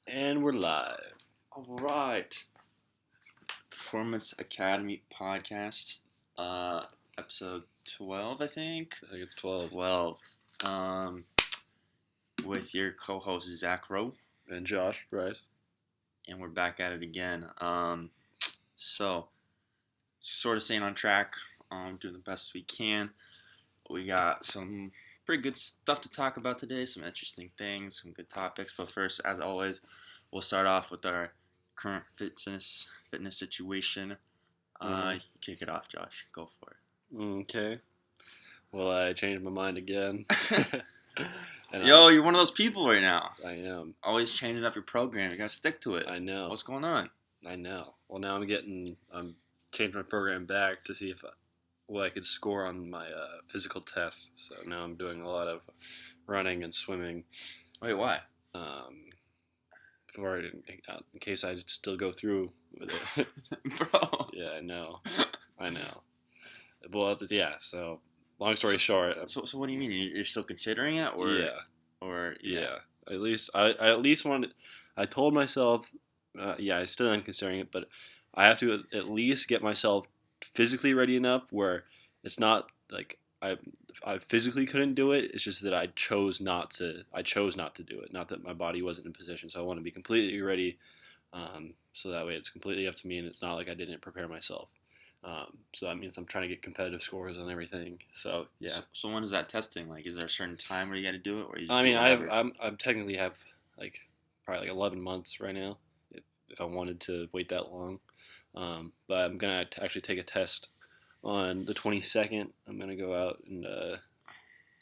And we're live. All right. Performance Academy podcast, episode 12, I think. I think it's 12. 12. With your co-host Zach Rowe, And Josh Bryce. and we're back at it again. So sort of staying on track, doing the best we can. We got some pretty good stuff to talk about today, some interesting things, some good topics. But first, as always, we'll start off with our current fitness situation. Kick it off, Josh. Go for it. Okay. Well, I changed my mind again. Yo, you're one of those people right now. I am. Always changing up your program. You gotta stick to it. I know. What's going on? I know. Well, now I'm changing my program back to see what I could score on my physical tests. So now I'm doing a lot of running and swimming. Wait, why? In case I still go through with it. Bro. Yeah, I know. Well, yeah, so long story short. So what do you mean? You're still considering it? Or, yeah. Or, yeah. At least, I at least wanted, I told myself, I still am considering it, but I have to at least get myself physically ready enough where it's not like I physically couldn't do it. It's just that I chose not to do it. Not that my body wasn't in position. So I want to be completely ready. So that way it's completely up to me and it's not like I didn't prepare myself. So that means I'm trying to get competitive scores on everything. So yeah. So when is that testing? Like, is there a certain time where you got to do it, or you just I mean, I'm technically have probably 11 months right now, if I wanted to wait that long. But I'm gonna actually take a test on the 22nd. I'm gonna go out and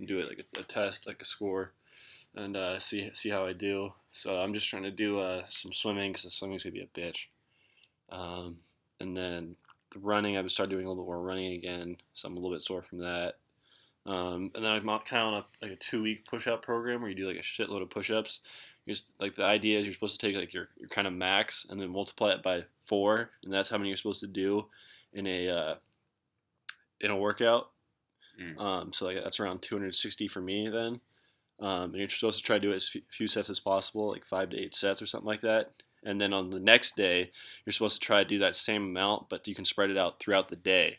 do it like a test, like a score, and see how I do. So I'm just trying to do some swimming because the swimming's gonna be a bitch. And then the running, I've started doing a little bit more running again, so I'm a little bit sore from that. And then I'm kind of like a 2-week push-up program where you do like a shitload of push-ups. Like the idea is you're supposed to take like your kind of max and then multiply it by 4, and that's how many you're supposed to do in a workout. So like that's around 260 for me then. And you're supposed to try to do it as few sets as possible, like 5 to 8 sets or something like that. And then on the next day, you're supposed to try to do that same amount, but you can spread it out throughout the day.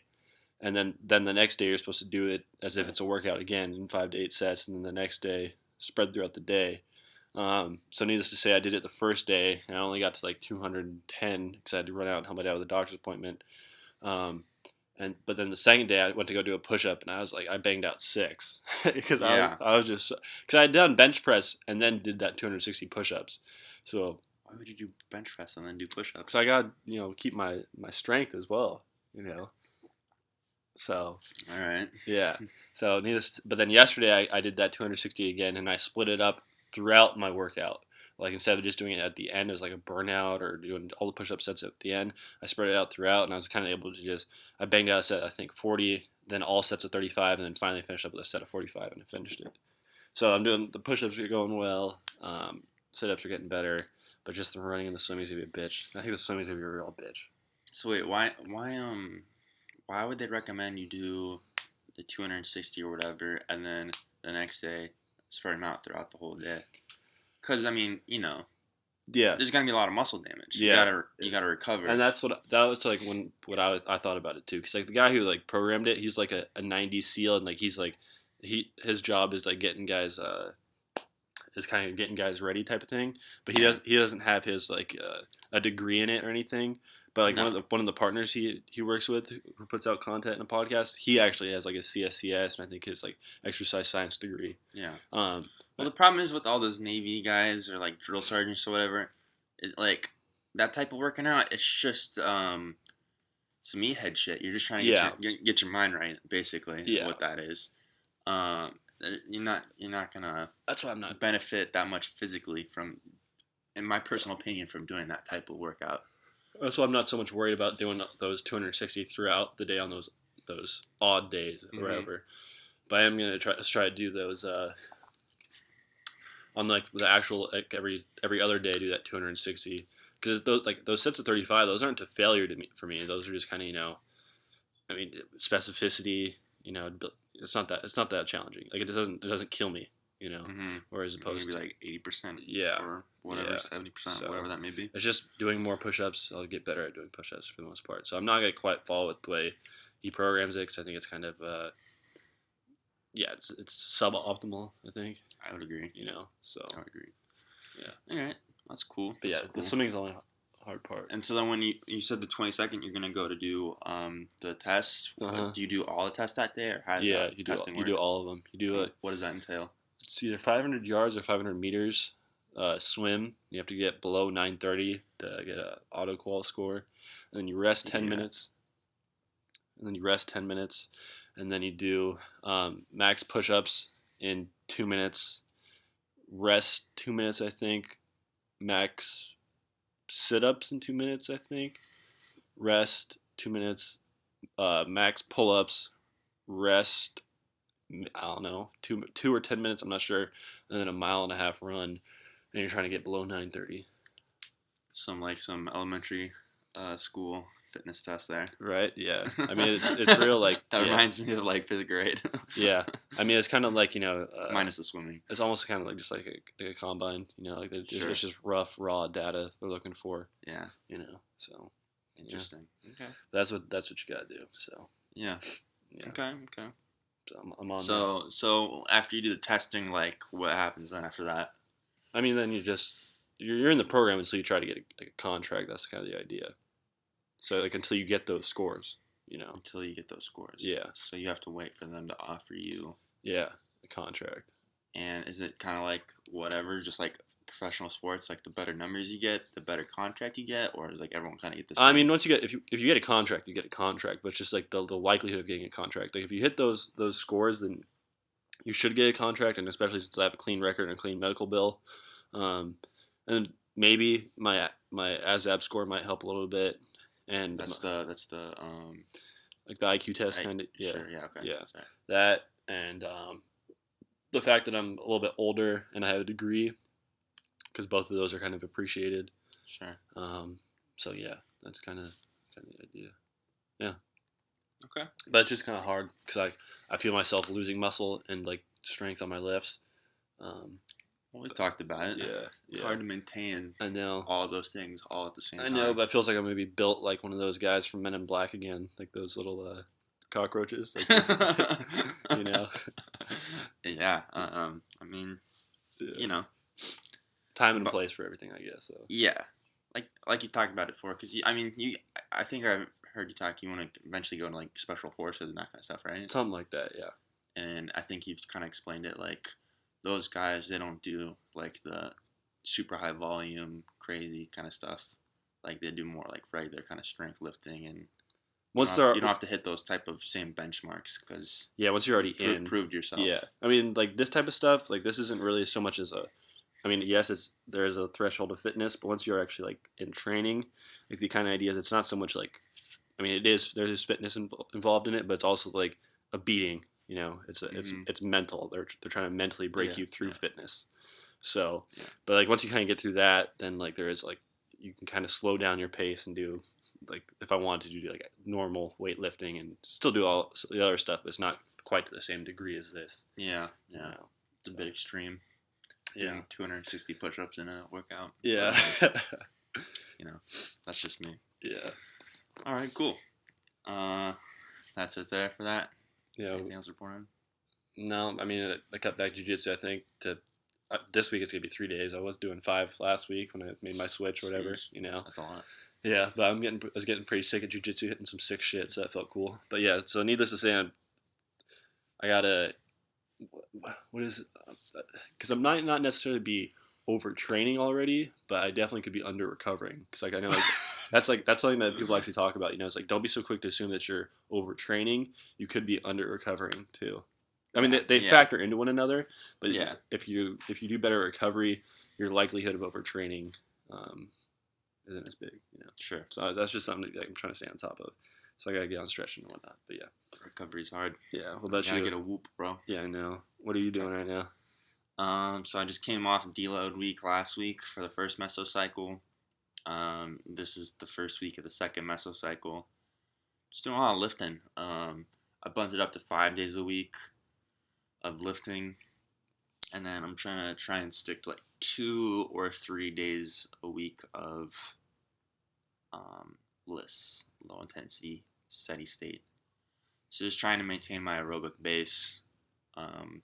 And then the next day, you're supposed to do it as if it's a workout again in 5 to 8 sets. And then the next day, spread throughout the day. So needless to say, I did it the first day, and I only got to like 210 because I had to run out and help my dad with a doctor's appointment. But then the second day, I went to go do a push-up, and I banged out 6 because I was just because I had done bench press and then did that 260 push-ups. So why would you do bench press and then do push-ups? Because I got keep my strength as well, So all right, yeah. So but then yesterday I did that 260 again, and I split it up throughout my workout. Like instead of just doing it at the end as like a burnout or doing all the push-up sets at the end, I spread it out throughout, and I was kind of able to I banged out a set, I think 40, then all sets of 35, and then finally finished up with a set of 45, and I finished it. So I'm doing the push-ups are going well, sit-ups are getting better, but just the running and the swimming's gonna be a bitch. I think the swimming's gonna be a real bitch. So wait, why would they recommend you do the 260 or whatever, and then the next day spread them out throughout the whole day? Because I mean, yeah, there's gonna be a lot of muscle damage. Yeah, you gotta recover. And that was like what I thought about it too. Because like the guy who like programmed it, he's like a 90s SEAL, and like he's like his job is like getting guys is kind of getting guys ready type of thing. But he doesn't have his like a degree in it or anything. But like one of the partners he works with who puts out content in a podcast, he actually has like a CSCS and I think his like exercise science degree. Yeah. Well, the problem is with all those Navy guys or like drill sergeants or whatever, like that type of working out, it's just some meathead shit. You're just trying to get your mind right, basically. Yeah. What that is. You're not gonna. That's why I'm not benefit that much physically from, in my personal opinion, from doing that type of workout. That's why I'm not so much worried about doing those 260 throughout the day on those odd days or whatever. But I am gonna try to do those on like the actual like every other day. Do that 260 because those sets of 35. Those aren't a failure for me. Those are just kind of I mean specificity. It's not that challenging. Like it doesn't kill me. you know, Mm-hmm. or as opposed Maybe to like 80%. yeah, Or whatever, yeah. 70%, So whatever that may be. it's just doing more push-ups. I'll get better at doing push-ups for the most part. So I'm not gonna quite follow with the way he programs it because I think it's kind of yeah, it's suboptimal. I think I would agree. So I would agree. yeah. All right. That's cool. But yeah, That's the cool. swimming's the only hard part. And so then when you said the 22nd, you're going to go to do the test. Uh-huh. Do you do all the tests that day, or how does Yeah, that testing you work? do all of them. You do it. What does that entail? It's either 500 yards or 500 meters. Swim. You have to get below 930 to get a auto qual score, and then you rest 10 Yeah. minutes. And then you rest 10 minutes, and then you do max push-ups in 2 minutes. Rest 2 minutes, I think. Max sit-ups in 2 minutes, I think. Rest 2 minutes. Max pull-ups. Rest, I don't know, 2 or 10 minutes, I'm not sure. And then a 1.5 mile run, and you're trying to get below 930. Some elementary school fitness test there. Right? Yeah. I mean, it's real, like... that yeah. reminds me of, like, 5th grade. Yeah. I mean, it's kind of like, Minus the swimming. It's almost kind of like just like a combine, like Sure. it's just rough, raw data they're looking for, Yeah. so... Interesting. Yeah. Okay. That's what you gotta do, so... Yeah. Yeah. Okay. So I'm on that. So after you do the testing, like, what happens then after that? I mean, then you're in the program until you try to get a contract. That's kind of the idea. So, like, until you get those scores, Until you get those scores. Yeah. So you have to wait for them to offer you. Yeah, a contract. And is it kind of like whatever, just like professional sports, like the better numbers you get, the better contract you get, or is like everyone kind of get the same? I mean, once you get if you get a contract, you get a contract, but it's just like the likelihood of getting a contract. Like if you hit those scores, then you should get a contract, and especially since I have a clean record and a clean medical bill, and maybe my ASVAB score might help a little bit, and that's the like the IQ test kind of Sure, yeah, okay. yeah. Sorry. That and the fact that I'm a little bit older and I have a degree, because both of those are kind of appreciated. Sure. So yeah, that's kind of the idea. Yeah. Okay. But it's just kind of hard because I feel myself losing muscle and like strength on my lifts. Well, we talked about it. Yeah. It's hard to maintain I know. all those things all at the same time. I know, but it feels like I'm gonna be built like one of those guys from Men in Black again, like those little cockroaches. Like Yeah. I mean, yeah. Time and place for everything, I guess. So. Yeah. Like you talked about it before, because I think I've heard you talk. You want to eventually go into like special forces and that kind of stuff, right? Something like that, yeah. And I think you've kind of explained it. Like those guys, they don't do like the super high volume, crazy kind of stuff. Like they do more like regular kind of strength lifting, and you don't have to hit those type of same benchmarks because once you're already proved yourself. Yeah, I mean, like this type of stuff, like this isn't really so much as I mean, yes, there's a threshold of fitness, but once you're actually like in training, like the kind of idea is it's not so much like, I mean, there's fitness involved in it, but it's also like a beating. It's mental. They're trying to mentally break you through fitness. So, but like once you kind of get through that, then like there is like you can kind of slow down your pace and do like if I wanted to do like normal weightlifting and still do all the other stuff, but it's not quite to the same degree as this. Yeah. It's a bit extreme. Yeah, 260 push-ups in a workout. Yeah. That's just me. Yeah. All right, cool. That's it there for that. Yeah. Anything else reported? No, I mean I cut back jiu-jitsu. I think to this week it's gonna be 3 days. I was doing 5 last week when I made my switch or whatever. Jeez. That's a lot. Yeah, but I was getting pretty sick of jiu-jitsu, hitting some sick shit, so that felt cool. But yeah, so needless to say, I gotta. What is it? Because I'm not necessarily be overtraining already, but I definitely could be under recovering. Because like I know that's something that people actually talk about. It's like don't be so quick to assume that you're overtraining. You could be under recovering too. I mean they factor into one another, but if you do better recovery, your likelihood of overtraining isn't as big. Sure. So that's just something that I'm trying to stay on top of. So I gotta get on stretching and whatnot. But yeah, recovery's hard. Yeah. What about you? Gotta get a whoop, bro. Yeah, I know. What are you doing right now? So I just came off deload week last week for the first mesocycle. This is the first week of the second mesocycle. Just doing a lot of lifting. I bumped it up to 5 days a week of lifting. and then I'm try and stick to like 2 or 3 days a week of lists, low intensity, steady state. So just trying to maintain my aerobic base. Um,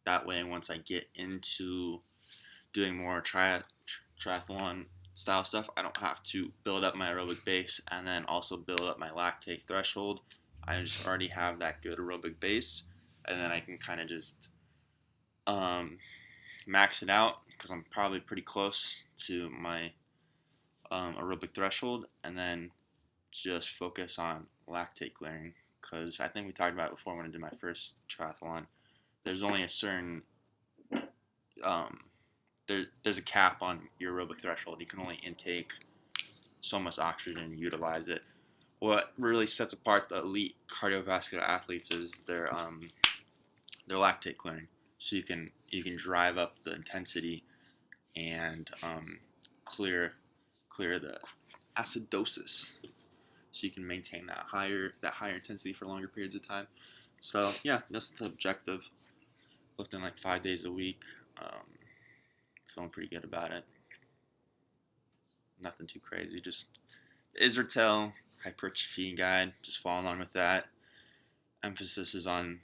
that way, once I get into doing more triathlon style stuff, I don't have to build up my aerobic base and then also build up my lactate threshold. I just already have that good aerobic base, and then I can kind of just max it out because I'm probably pretty close to my aerobic threshold, and then just focus on lactate clearing. Because I think we talked about it before when I did my first triathlon. There's only a certain there's a cap on your aerobic threshold. You can only intake so much oxygen and utilize it. What really sets apart the elite cardiovascular athletes is their lactate clearing. So you can drive up the intensity and clear the acidosis, so you can maintain that higher intensity for longer periods of time. So yeah, that's the objective. Lifting like 5 days a week. Feeling pretty good about it. Nothing too crazy. Just Israel hypertrophy guide. Just follow along with that. Emphasis is on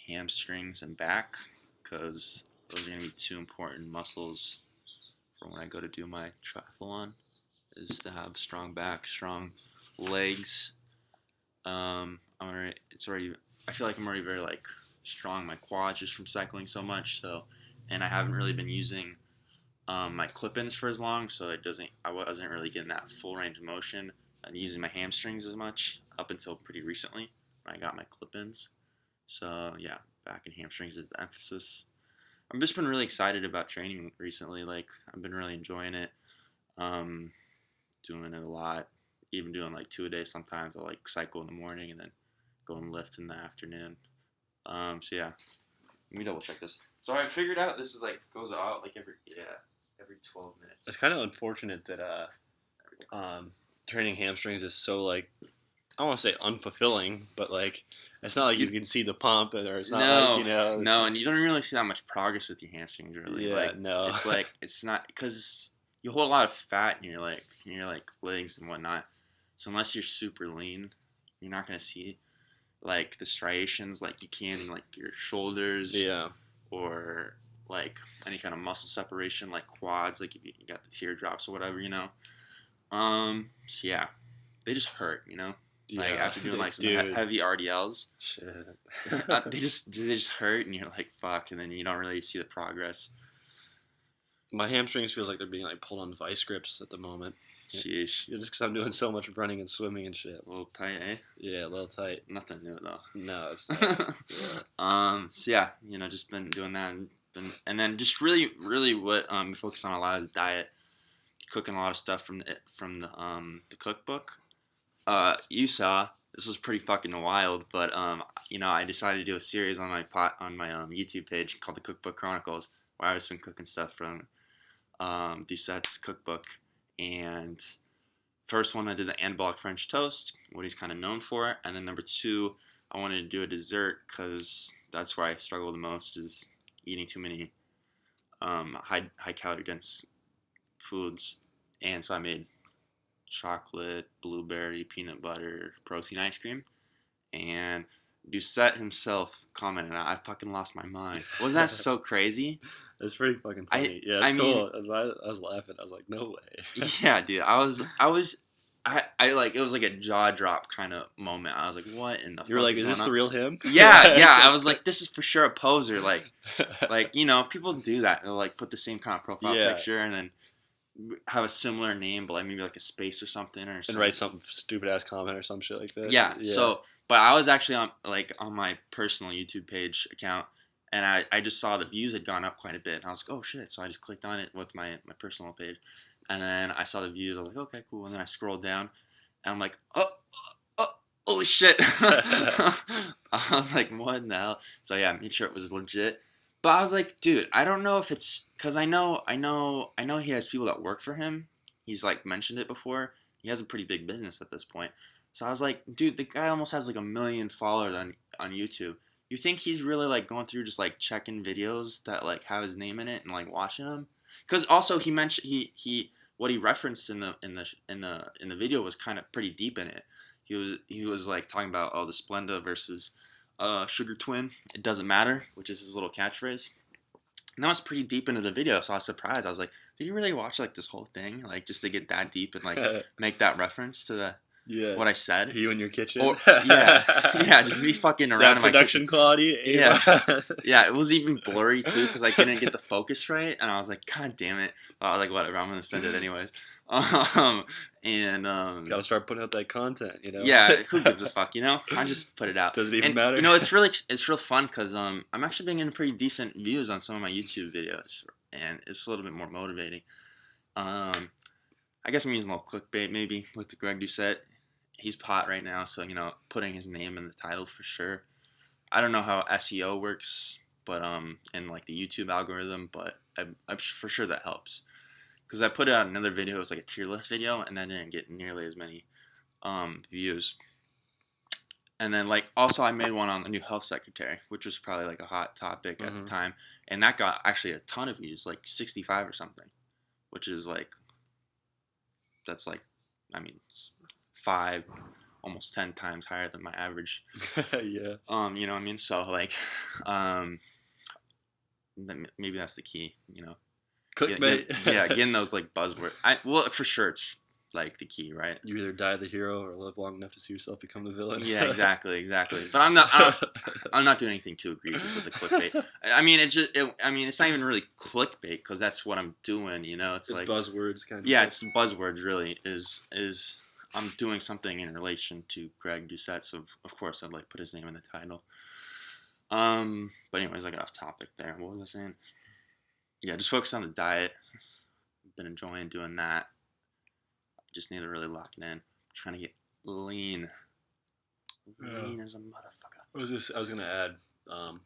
hamstrings and back, because those are going to be two important muscles for when I go to do my triathlon, is to have strong back, strong legs. I feel like I'm already very like strong my quads just from cycling so much. So, and I haven't really been using my clip-ins for as long, so I wasn't really getting that full range of motion and using my hamstrings as much up until pretty recently when I got my clip-ins. So yeah, back and hamstrings is the emphasis. I've just been really excited about training recently. Like, I've been really enjoying it. Doing it a lot. Even doing like 2 a day sometimes. I'll like cycle in the morning and then go and lift in the afternoon. So yeah, let me double check this. So I figured out this is like goes out like every 12 minutes. It's kind of unfortunate that training hamstrings is so like, I don't want to say unfulfilling, but like it's not like you can see the pump, or it's not like, No, and you don't really see that much progress with your hamstrings really. Yeah, like, no. It's like it's not, because you hold a lot of fat in your legs and whatnot. So unless you're super lean, you're not gonna see like the striations like you can in like your shoulders. Yeah. Or like any kind of muscle separation, like quads, like if you got the teardrops or whatever, So yeah, they just hurt, Like after doing like some heavy RDLs, shit, they just hurt, and you're like fuck, and then you don't really see the progress. My hamstrings feels like they're being like pulled on vice grips at the moment. Sheesh. Yeah, just because I'm doing so much running and swimming and shit. A little tight, eh? Yeah, a little tight. Nothing new though. No, it's not. Yeah. So yeah, just been doing that, and then just really what we focus on a lot is diet, cooking a lot of stuff from the cookbook. You saw this was pretty fucking wild, but I decided to do a series on my YouTube page called the Cookbook Chronicles, where I've just been cooking stuff from Doucette's cookbook. And first one, I did the anabolic French toast, what he's kind of known for, and then number 2, I wanted to do a dessert because that's where I struggle the most, is eating too many high calorie dense foods. And so I made chocolate, blueberry, peanut butter, protein ice cream. And Doucette himself commented, I fucking lost my mind. Wasn't that so crazy? It's pretty fucking funny. It's cool. I was laughing. I was like, no way. Yeah, dude. I was like, it was like a jaw drop kind of moment. I was like, what in the fuck? You were like, is this the real him? Yeah. I was like, this is for sure a poser. Like, people do that. They'll like put the same kind of profile picture and then have a similar name, but like maybe like a space or something, and write some stupid ass comment or some shit like that. Yeah. So, but I was actually on my personal YouTube page account, and I just saw the views had gone up quite a bit, and I was like, oh shit. So I just clicked on it with my personal page, and then I saw the views. I was like, okay, cool. And then I scrolled down, and I'm like, oh, holy shit. I was like, what in the hell? So yeah, I made sure it was legit. But I was like, dude, I don't know if it's, because I know he has people that work for him. He's like mentioned it before. He has a pretty big business at this point. So I was like, dude, the guy almost has like 1 million followers on YouTube. You think he's really like going through just like checking videos that like have his name in it and like watching them? Because also he mentioned he what he referenced in the video was kind of pretty deep in it. He was like talking about the Splenda versus Sugar Twin. It doesn't matter, which is his little catchphrase. And that was pretty deep into the video, so I was surprised. I was like, did you really watch like this whole thing, like just to get that deep and like make that reference to the Yeah. what I said? You in your kitchen? Or, yeah, just me fucking around That in my production quality. Yeah. Yeah, it was even blurry too because I couldn't get the focus right, and I was like, God damn it! I was like, whatever, I'm gonna send it anyways. Gotta start putting out that content, you know. Yeah, who gives a fuck, you know? I just put it out. Does it even And, matter? You know, it's real fun because I'm actually been getting pretty decent views on some of my YouTube videos, and it's a little bit more motivating. I guess I'm using a little clickbait maybe with the Greg Doucette. He's hot right now, so putting his name in the title for sure. I don't know how SEO works, but in like the YouTube algorithm, but I'm for sure that helps. Because I put out another video, it was like a tier list video, and that didn't get nearly as many views. And then like also I made one on the new health secretary, which was probably like a hot topic at the time, and that got actually a ton of views, like 65 or something, which is like that's like it's 5, almost 10 times higher than my average. Yeah. You know what I mean? So like, maybe that's the key. Clickbait. Getting those like buzzwords. Well, for sure, it's like the key, right? You either die the hero or live long enough to see yourself become the villain. Yeah, exactly. But I'm not doing anything too egregious with the clickbait. I mean, it's not even really clickbait because that's what I'm doing. It's like buzzwords kind of. Yeah, it's buzzwords. Really, is I'm doing something in relation to Greg Doucette, so of course I'd like put his name in the title. But anyways, I got off topic there. What was I saying? Yeah, just focus on the diet. I've been enjoying doing that. Just need to really lock it in. I'm trying to get lean. Lean as a motherfucker. I was gonna add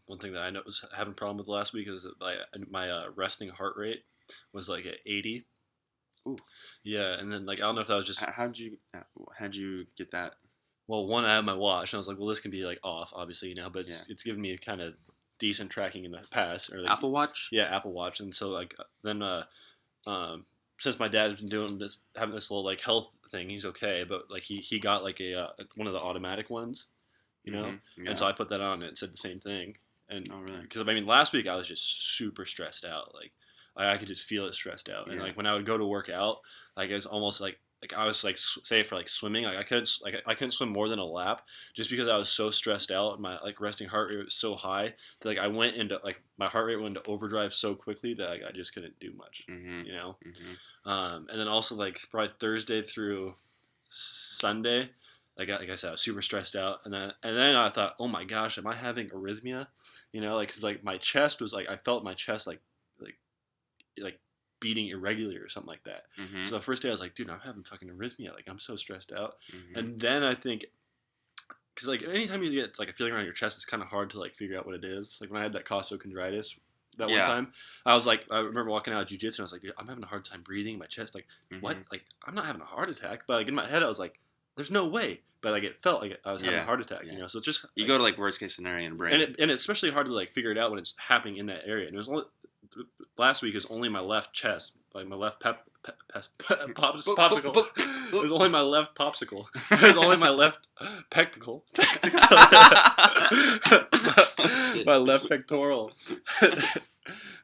one thing that I was having a problem with last week is that my resting heart rate was like at 80. Ooh. Yeah, and then like I don't know if that was just how'd you get that? Well, one, I have my watch, and I was like, well, this can be like off, obviously, but it's given me kind of decent tracking in the past. Or like, Apple Watch? Yeah, Apple Watch, and so like then since my dad's been doing this, having this little like health thing, he's okay, but like he got like a one of the automatic ones, Yeah. and so I put that on and it said the same thing, and Oh, really? because last week I was just super stressed out, like I could just feel it stressed out, and like when I would go to work out, like it was almost like I was like say for like swimming, like I couldn't swim more than a lap just because I was so stressed out and my like resting heart rate was so high that like I went into like my heart rate went into overdrive so quickly that like, I just couldn't do much, and then also like probably Thursday through Sunday, like I said, I was super stressed out, and then I thought, oh my gosh, am I having arrhythmia? Like my chest was like I felt my chest like beating irregularly or something like that. So the first day I was like, dude, I'm having fucking arrhythmia. Like I'm so stressed out. And then I think, because like anytime you get like a feeling around your chest, it's kind of hard to like figure out what it is. Like when I had that costochondritis that one time, I was like, I remember walking out of jiu-jitsu and I was like, dude, I'm having a hard time breathing. My chest, like what? Like I'm not having a heart attack. But like in my head, I was like, there's no way. But like it felt like I was having a heart attack. So it's just you go to like worst case scenario in the brain, and it's especially hard to like figure it out when it's happening in that area. And it was only last week is only my left chest, like my left popsicle. It was only my left popsicle. It was only my left pectacle. My left pectoral.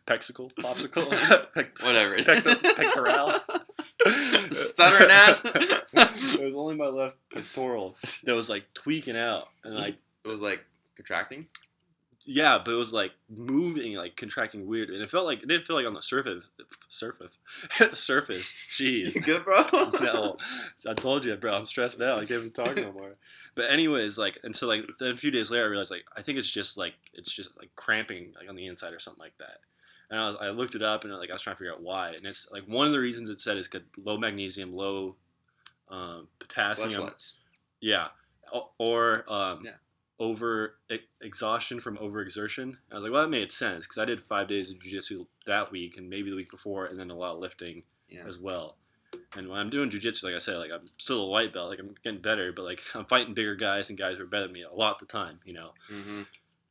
Pexicle, popsicle, whatever. Pectoral. Stuttering ass. It was only my left pectoral that was like tweaking out, and like it was like contracting. Yeah, but it was like moving, like contracting weird, and it didn't feel like on the surface. Jeez, Good, bro. No, I told you, bro. I'm stressed out. I can't even talk no more. But anyways, like, and so like then a few days later, I realized like I think it's just like cramping like on the inside or something like that. And I looked it up and like I was trying to figure out why, and it's like one of the reasons it said is low magnesium, low potassium. Electrolytes. Yeah, or over exhaustion from overexertion. I was like, well, that made sense because I did 5 days of jiu-jitsu that week and maybe the week before, and then a lot of lifting as well. And when I'm doing jiu-jitsu, like I said, like I'm still a white belt, like I'm getting better, but like I'm fighting bigger guys and guys who are better than me a lot of the time,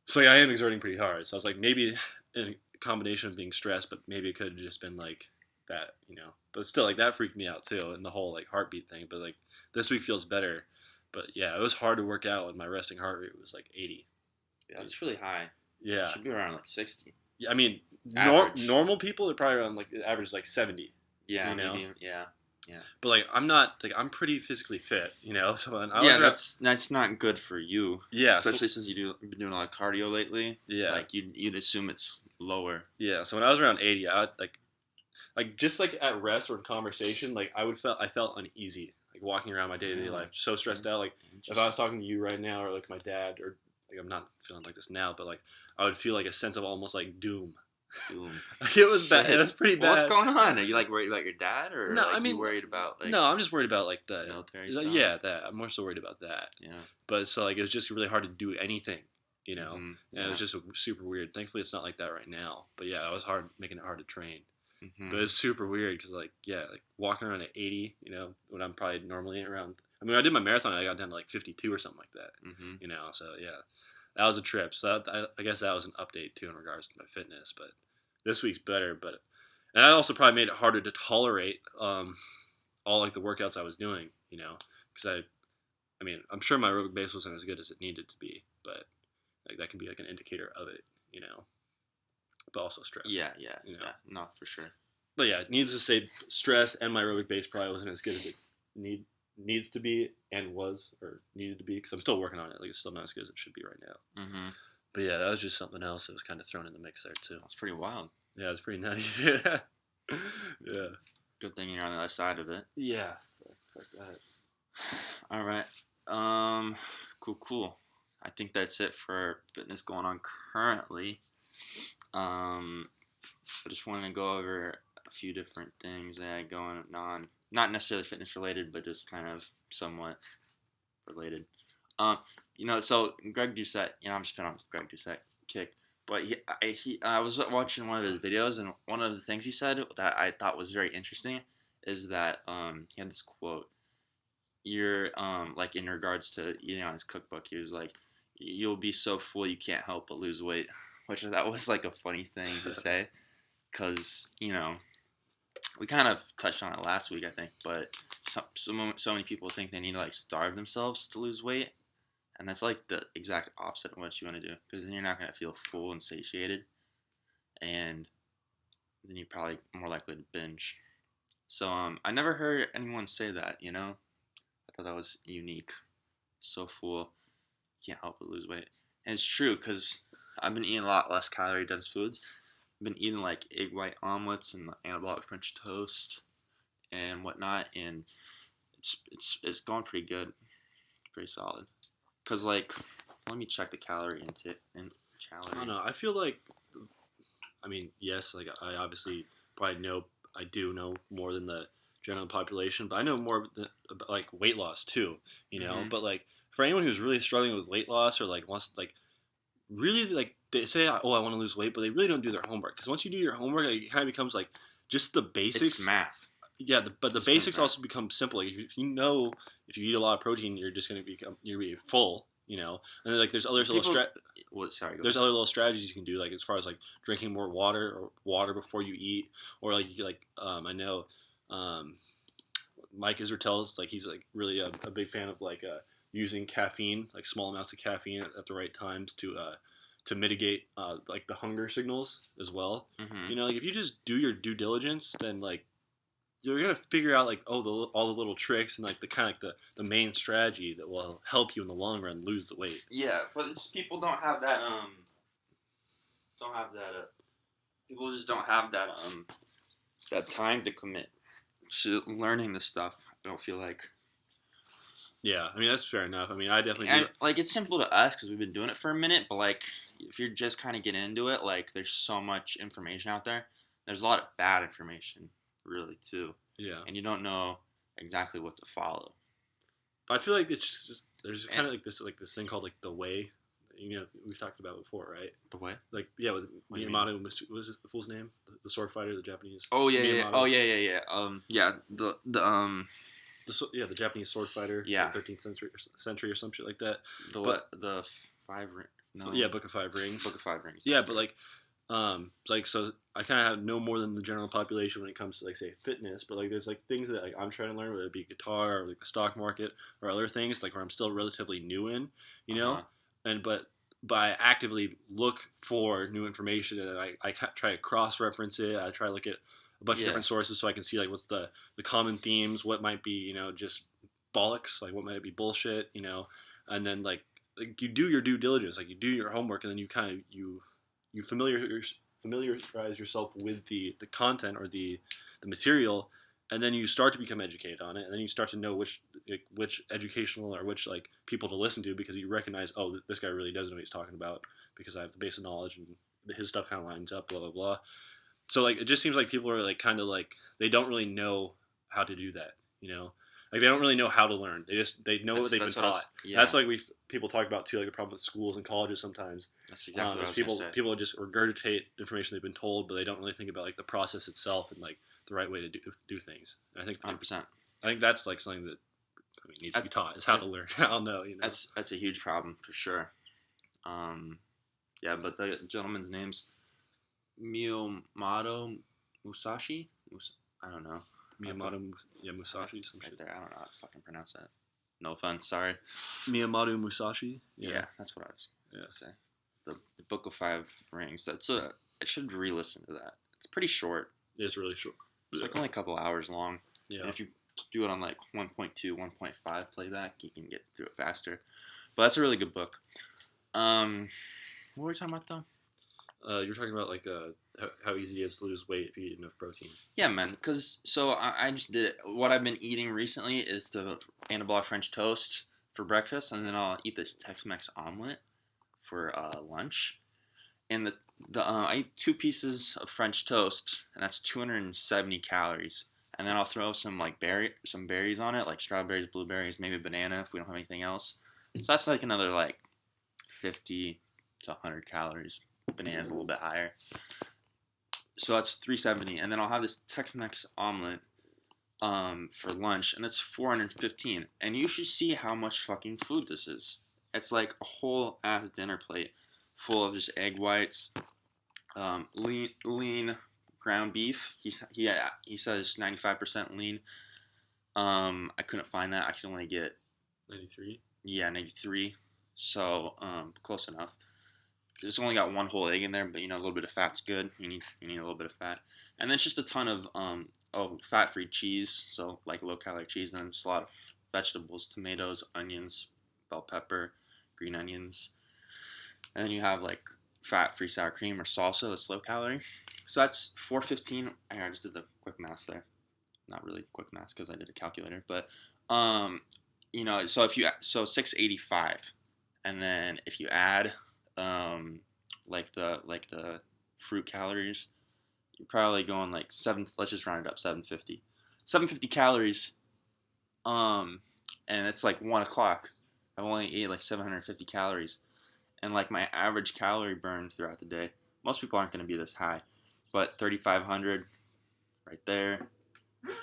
So I am exerting pretty hard. So I was like, maybe in a combination of being stressed, but maybe it could have just been like that, you know. But still, like that freaked me out too, and the whole like heartbeat thing. But like this week feels better. But yeah, it was hard to work out when my resting heart rate was like 80. Yeah, it's really high. Yeah, It should be around like 60. yeah. I mean, Average. normal people are probably around like average like 70. Yeah, You know? maybe. Yeah. But like I'm not like I'm pretty physically fit, you know. So when I was Yeah, around, that's not good for you. yeah, Especially since you've been doing a lot of cardio lately. yeah, Like you'd assume it's lower. yeah. So when I was around 80, I would, like just like at rest or in conversation, like I felt uneasy, like walking around my day to day life, so stressed out. Like if I was talking to you right now, or like my dad, or like I'm not feeling like this now, but like I would feel like a sense of almost like doom. Doom. Like, it was bad. It was pretty bad. What's going on? Are you like worried about your dad, or No, like I mean, you worried about like no, I'm just worried about like the military stuff? yeah, that I'm more so worried about that. Yeah. But so like it was just really hard to do anything, you know. Mhm. And it was just super weird. Thankfully, it's not like that right now. But yeah, it was hard making it hard to train. Mhm. But it's super weird because like yeah, like walking around at 80, you know, when I'm probably normally around. I mean, I did my marathon, I got down to like 52 or something like that. Mhm. You know, so yeah, that was a trip. So I guess that was an update too in regards to my fitness. But this week's better. But and I also probably made it harder to tolerate all like the workouts I was doing. You know, because I mean, I'm sure my aerobic base wasn't as good as it needed to be, but like that can be like an indicator of it. You know, but also stress. Yeah. You know. Yeah. No, for sure. But yeah, needless to say, stress and my aerobic base probably wasn't as good as it needs to be and was or needed to be because I'm still working on it. Like it's still not as good as it should be right now. Mhm. But yeah, that was just something else that was kind of thrown in the mix there too. That's pretty wild. Yeah, it was pretty nutty. Yeah, yeah, Good thing you're on the other side of it. yeah. Fuck that. All right. Cool. I think that's it for fitness going on currently. I just wanted to go over a few different things that I going on. Not necessarily fitness related, but just kind of somewhat related. So Greg Doucette, I'm just been on Greg Doucette kick. But I was watching one of his videos, and one of the things he said that I thought was very interesting is that he had this quote. You're like in regards to eating on his cookbook, he was like, "You'll be so full you can't help but lose weight," which that was like a funny thing to say, because we kind of touched on it last week, I think, but so many people think they need to like starve themselves to lose weight. And that's like the exact opposite of what you want to do, because then you're not going to feel full and satiated, and then you're probably more likely to binge. So I never heard anyone say that, I thought that was unique. So full, can't help but lose weight. And it's true, because I've been eating a lot less calorie dense foods. I've been eating like egg white omelets and anabolic French toast and whatnot, and it's going pretty good. It's pretty solid. Cause like, let me check the calorie intake and calorie. I don't know. I feel like, I mean, yes, like I obviously probably I do know more than the general population, but I know more about like weight loss too, Mhm. But like for anyone who's really struggling with weight loss or like wants like really like they say, oh, I want to lose weight, but they really don't do their homework. Because once you do your homework, like, it kind of becomes like just the basics. It's math. Yeah, but the Just basics math. also become simple. Like if you know if you eat a lot of protein, you're just gonna be full, And then like there's other People- little There's other little strategies you can do, like as far as like drinking more water or water before you eat, or like you could, like I know Mike Israetel's like he's like really a big fan of like using caffeine, like small amounts of caffeine at the right times to mitigate like the hunger signals as well. Mm-hmm. Like if you just do your due diligence, then like you're gonna figure out like all the little tricks and like the kind of like the main strategy that will help you in the long run lose the weight. Yeah, but people don't have that. People just don't have that. That time to commit to learning this stuff. I don't feel like. Yeah, I mean that's fair enough. I mean I definitely do. And, like it's simple to us because we've been doing it for a minute, but like if you're just kind of getting into it, like there's so much information out there. There's a lot of bad information, really, too. Yeah. And you don't know exactly what to follow. I feel like it's just there's kind of like this thing called like the way, we've talked about before, right? The way? Like yeah, with What do you Miyamoto, what was the fool's name? The sword fighter, the Japanese. Oh yeah, Miyamoto. Oh yeah. The Japanese sword fighter. Yeah. Like 13th century or some shit like that. The 5 ring. No. Yeah, Book of Five Rings. Book of Five Rings. Yeah, but like so I kind of have no more than the general population when it comes to like say fitness, but like there's like things that like I'm trying to learn, whether it be guitar or like the stock market or other things like where I'm still relatively new in, you know, Uh-huh. and but I actively look for new information and I try to cross reference it. I try to look at a bunch of Yeah. different sources so I can see like what's the common themes, what might be just bollocks, like what might be bullshit, and then like you do your due diligence, like you do your homework, and then you kind of you familiarize yourself with the content or the material, and then you start to become educated on it, and then you start to know which educational or which like people to listen to because you recognize, oh, this guy really does know what he's talking about because I have the base of knowledge and his stuff kind of lines up, blah blah blah. So like it just seems like people are like kind of like they don't really know how to do that, like they don't really know how to learn. They know what they've been taught. Yeah. That's like people talk about too, like the problem with schools and colleges sometimes. That's exactly what I was people gonna say. people just regurgitate information they've been told, but they don't really think about like the process itself and like the right way to do things. And I think 100%. I think that's like something that needs to be taught is how to learn. I'll know. That's a huge problem for sure. Yeah, but the gentleman's name's Miyamoto Musashi. I don't know. Miyamoto Musashi. Some Right shit. there. I don't know how to fucking pronounce that. No offense. Sorry. Miyamoto Musashi. Yeah, that's what I was Yeah. gonna say. The Book of Five Rings. I should re-listen to that. It's pretty short. It's really short. It's like only a couple hours long. Yeah. And if you do it on like 1.2, 1.5 playback, you can get through it faster. But that's a really good book. What were we talking about though? You're talking about like how easy it is to lose weight if you eat enough protein. Yeah, man. Because I just did it. What I've been eating recently is the anabolic French toast for breakfast, and then I'll eat this Tex-Mex omelet for lunch. And I eat 2 pieces of French toast, and that's 270 calories. And then I'll throw some berries on it, like strawberries, blueberries, maybe banana if we don't have anything else. So that's like another like 50 to 100 calories. Banana's a little bit higher. So that's 370, and then I'll have this Tex-Mex omelet for lunch, and it's 415. And you should see how much fucking food this is. It's like a whole ass dinner plate full of just egg whites, lean ground beef. He says 95% lean. I couldn't find that. I could only get 93. Yeah, 93. So close enough. It's only got 1 whole egg in there, but a little bit of fat's good. You need a little bit of fat, and then just a ton of fat-free cheese. So like low-calorie cheese, and then just a lot of vegetables: tomatoes, onions, bell pepper, green onions, and then you have like fat-free sour cream or salsa that's low-calorie. So that's 415. I just did the quick math there. Not really quick math because I did a calculator, but so 685, and then if you add like the fruit calories, you're probably going like 7. Let's just round it up, 750. 750 calories. And it's like 1 o'clock. I've only ate like 750 calories, and like my average calorie burn throughout the day. Most people aren't going to be this high, but 3,500 right there.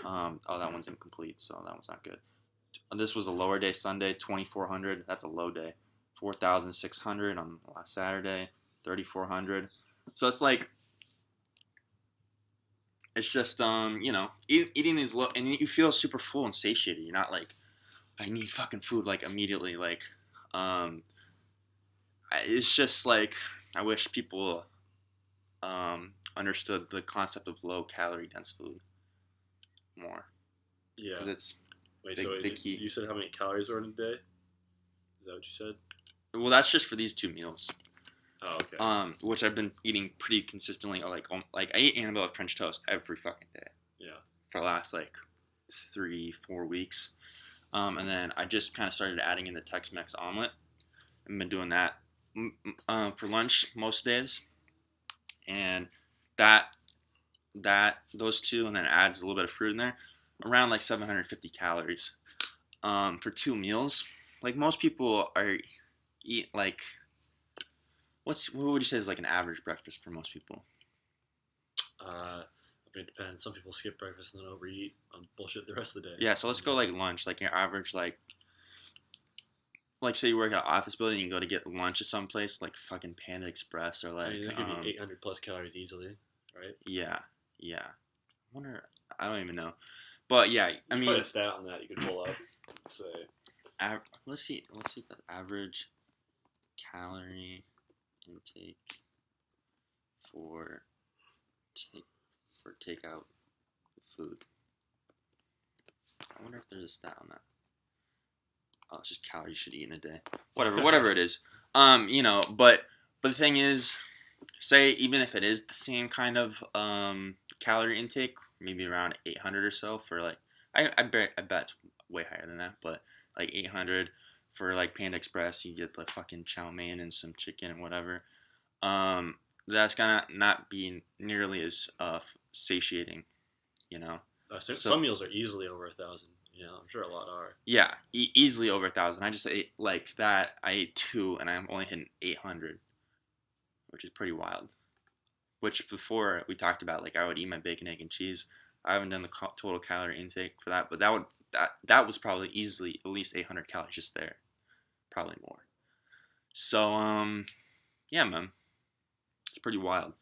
That one's incomplete, so that one's not good. This was a lower day Sunday, 2,400. That's a low day. 4,600 on last Saturday, 3,400. So it's like, it's just eating these low, and you feel super full and satiated. You're not like, I need fucking food like immediately. Like, it's just like I wish people understood the concept of low calorie dense food more. Yeah. Because it's Wait, big, so big key. you said how many calories were in a day? Is that what you said? Well, that's just for these 2 meals. Oh, okay. Which I've been eating pretty consistently. Like I eat anabolic French toast every fucking day Yeah. for the last like 3-4 weeks, and then I just kind of started adding in the Tex-Mex omelet. I've been doing that for lunch most days, and those 2, and then adds a little bit of fruit in there, around like 750 calories for 2 meals. Like most people eat like, what would you say is like an average breakfast for most people? I mean, it depends. Some people skip breakfast and then overeat on bullshit the rest of the day. Yeah, so let's go like lunch, like your average like like say you work at an office building, and you go to get lunch at some place like fucking Panda Express or I like mean, that could be 800 plus calories easily, right? yeah, yeah. I wonder. I don't even know, but yeah. I There's mean, probably a stat on that you could pull up. Say, let's see the average calorie intake for takeout food. I wonder if there's a stat on that. Oh, it's just calories you should eat in a day. Whatever it is. But the thing is, say even if it is the same kind of calorie intake, maybe around 800 or so for like, I bet it's way higher than that, but like 800 for like Panda Express, you get like fucking chow mein and some chicken and whatever. That's gonna not be nearly as satiating, you know. some meals are easily over 1,000. I'm sure a lot are. Yeah, easily over 1,000. I just ate like that. I ate 2, and I'm only hitting 800, which is pretty wild. Which before we talked about, like I would eat my bacon, egg, and cheese. I haven't done the total calorie intake for that, but that was probably easily at least 800 calories just there, probably more. So yeah, man, it's pretty wild.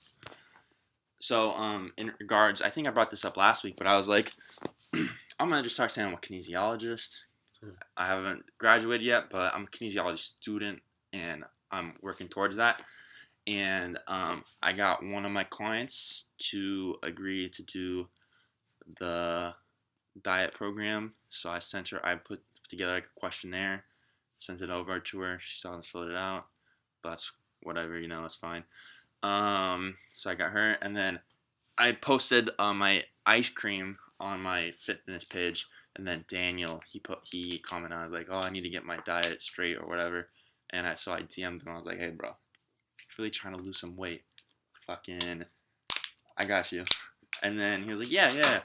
So in regards, I think I brought this up last week, but I was like, I'm gonna just start saying I'm a kinesiologist. I haven't graduated yet, but I'm a kinesiology student, and I'm working towards that. And I got one of my clients to agree to do the diet program. So I put together like a questionnaire, sent it over to her. She still hasn't filled it out, but that's whatever, it's fine. So I got her, and then I posted my ice cream on my fitness page, and then Daniel he commented on like, oh, I need to get my diet straight or whatever, and I DM'd him. I was like, hey bro, if you're really trying to lose some weight, fucking I got you. And then he was like, yeah.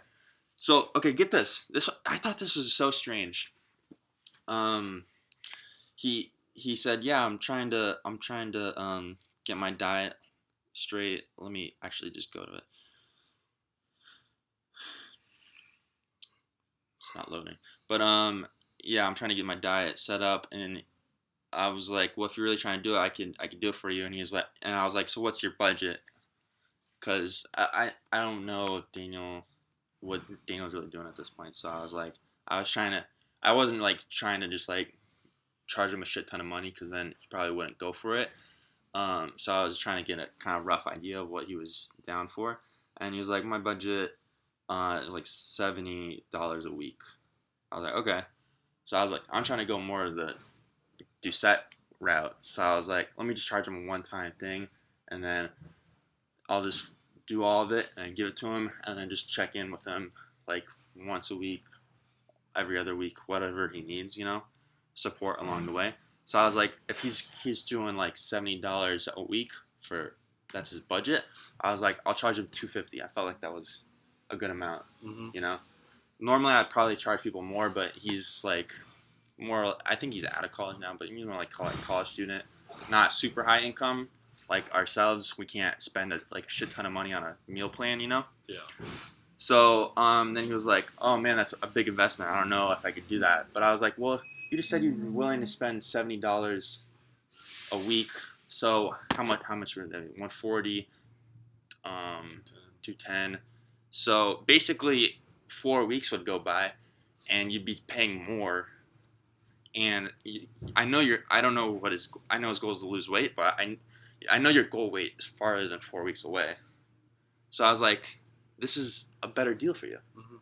So okay, get this. I thought this was so strange. He said, yeah, I'm trying to get my diet straight. Let me actually just go to it. It's not loading. But yeah, I'm trying to get my diet set up, and I was like, well, if you're really trying to do it, I can do it for you. And I was like, so what's your budget? Because I don't know what Daniel's really doing at this point. So I wasn't like trying to just like charge him a shit ton of money, because then he probably wouldn't go for it. So I was trying to get a kind of rough idea of what he was down for, and he was like, my budget like $70 a week. I was like, okay. So I was like, I'm trying to go more of the Doucette route. So I was like, let me just charge him a one-time thing, and then I'll just do all of it and give it to him, and then just check in with him like once a week, every other week, whatever he needs, support along the way. So I was like, if he's doing like $70 a week that's his budget, I was like, I'll charge him $250. I felt like that was a good amount, Normally I'd probably charge people more, but he's like more. I think he's out of college now, but you know, like college student, not super high income like ourselves. We can't spend a shit ton of money on a meal plan, Yeah. So then he was like, oh man, that's a big investment. I don't know if I could do that. But I was like, well, you just said you're willing to spend $70 a week. So how much were they? 140, 210. So basically 4 weeks would go by, and you'd be paying more. And I know his goal is to lose weight, but I know your goal weight is farther than 4 weeks away. So I was like, this is a better deal for you. Mm-hmm.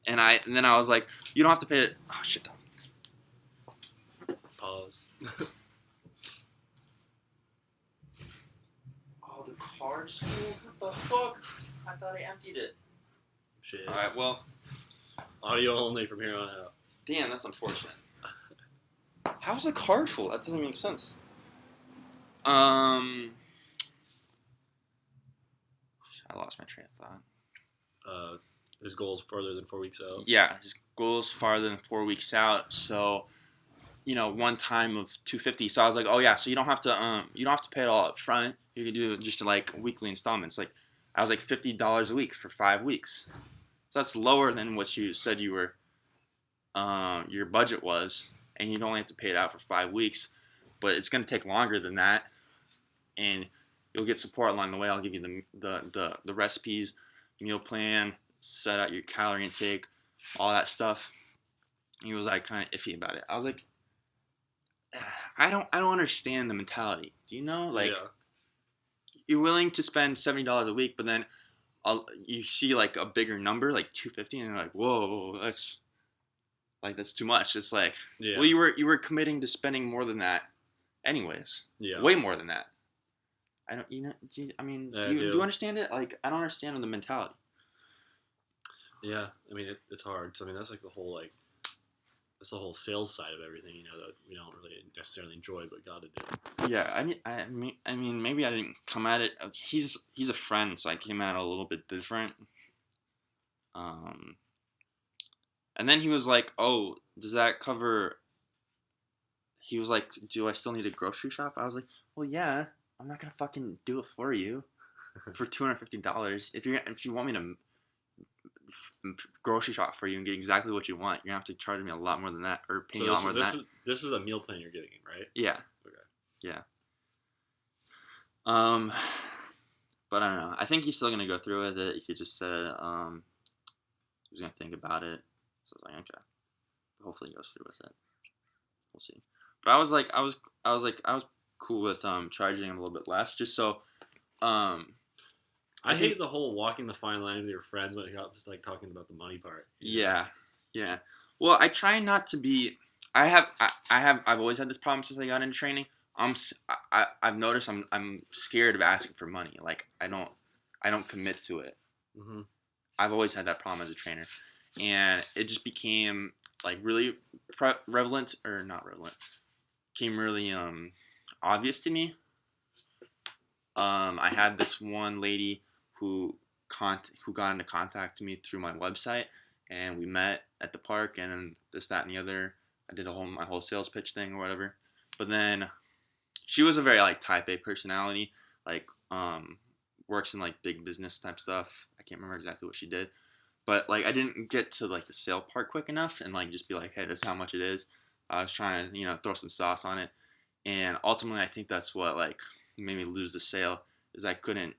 And then I was like, you don't have to pay it. Oh shit. Pause. Oh, the card's full? What the fuck? I thought I emptied it. Shit. Alright, well. Audio only from here on out. Damn, that's unfortunate. How's the card full? That doesn't make sense. I lost my train of thought. His goal's further than 4 weeks out. Yeah, his goal's farther than 4 weeks out. So, one time of $250. So I was like, oh yeah, so you don't have to pay it all up front. You can do just like weekly installments. Like I was like $50 a week for 5 weeks. So that's lower than what you said you were. Your budget was. and you'd only have to pay it out for 5 weeks, but it's going to take longer than that, and you'll get support along the way. I'll give you the recipes, meal plan, set out your calorie intake, all that stuff. He was like kind of iffy about it. I was like, I don't understand the mentality. Do you know, like, Yeah. you're willing to spend $70 a week, but then you see like a bigger number, like 250, and you're like, whoa, that's too much. It's like, Yeah. well, you were committing to spending more than that, anyways. Yeah. Way more than that. I don't, I mean, Yeah, do I do. you understand it? Like, I don't understand the mentality. Yeah, I mean it's hard. So I mean that's like that's the whole sales side of everything, that we don't really necessarily enjoy, but got to do. Yeah, I mean, maybe I didn't come at it. He's a friend, so I came at it a little bit different. And then he was like, "Oh, does that cover?" He was like, "Do I still need a grocery shop?" I was like, "Well, yeah. I'm not gonna fucking do it for you for $250. If you want me to grocery shop for you and get exactly what you want, you're gonna have to charge me a lot more than that, or pay me a lot more than that." This is a meal plan you're getting, right? Yeah. Okay. Yeah. But I don't know. I think he's still gonna go through with it. He just said he was gonna think about it. So I was like, okay. Hopefully he goes through with it. We'll see. But I was cool with charging him a little bit less, just so I hate the whole walking the fine line with your friends when it comes to like talking about the money part. Yeah. Well, I try not to be. I've always had this problem since I got into training. I've noticed I'm scared of asking for money. Like I don't commit to it. Mm-hmm. I've always had that problem as a trainer, and it just became like really relevant, or not relevant. Became really obvious to me. I had this one lady who got into contact with me through my website, and we met at the park, and this, that, and the other. I did my whole sales pitch thing or whatever. But then she was a very like type A personality, like works in like big business type stuff. I can't remember exactly what she did, but like I didn't get to like the sale part quick enough and like just be like, hey, this is how much it is. I was trying to throw some sauce on it, and ultimately I think that's what like made me lose the sale, is I couldn't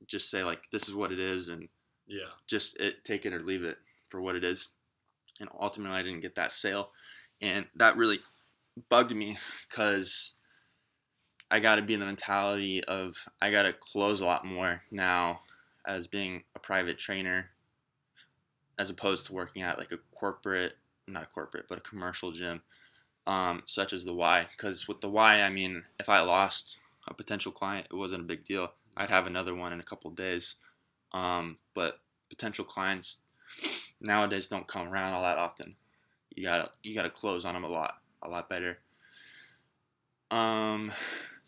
just say like this is what it is and just take it or leave it for what it is. And ultimately I didn't get that sale, and that really bugged me because I got to be in the mentality of I got to close a lot more now as being a private trainer, as opposed to working at like not a corporate, but a commercial gym, such as the Y. Because with the Y, I mean, if I lost a potential client, it wasn't a big deal. I'd have another one in a couple of days. But potential clients nowadays don't come around all that often. You gotta close on them a lot better.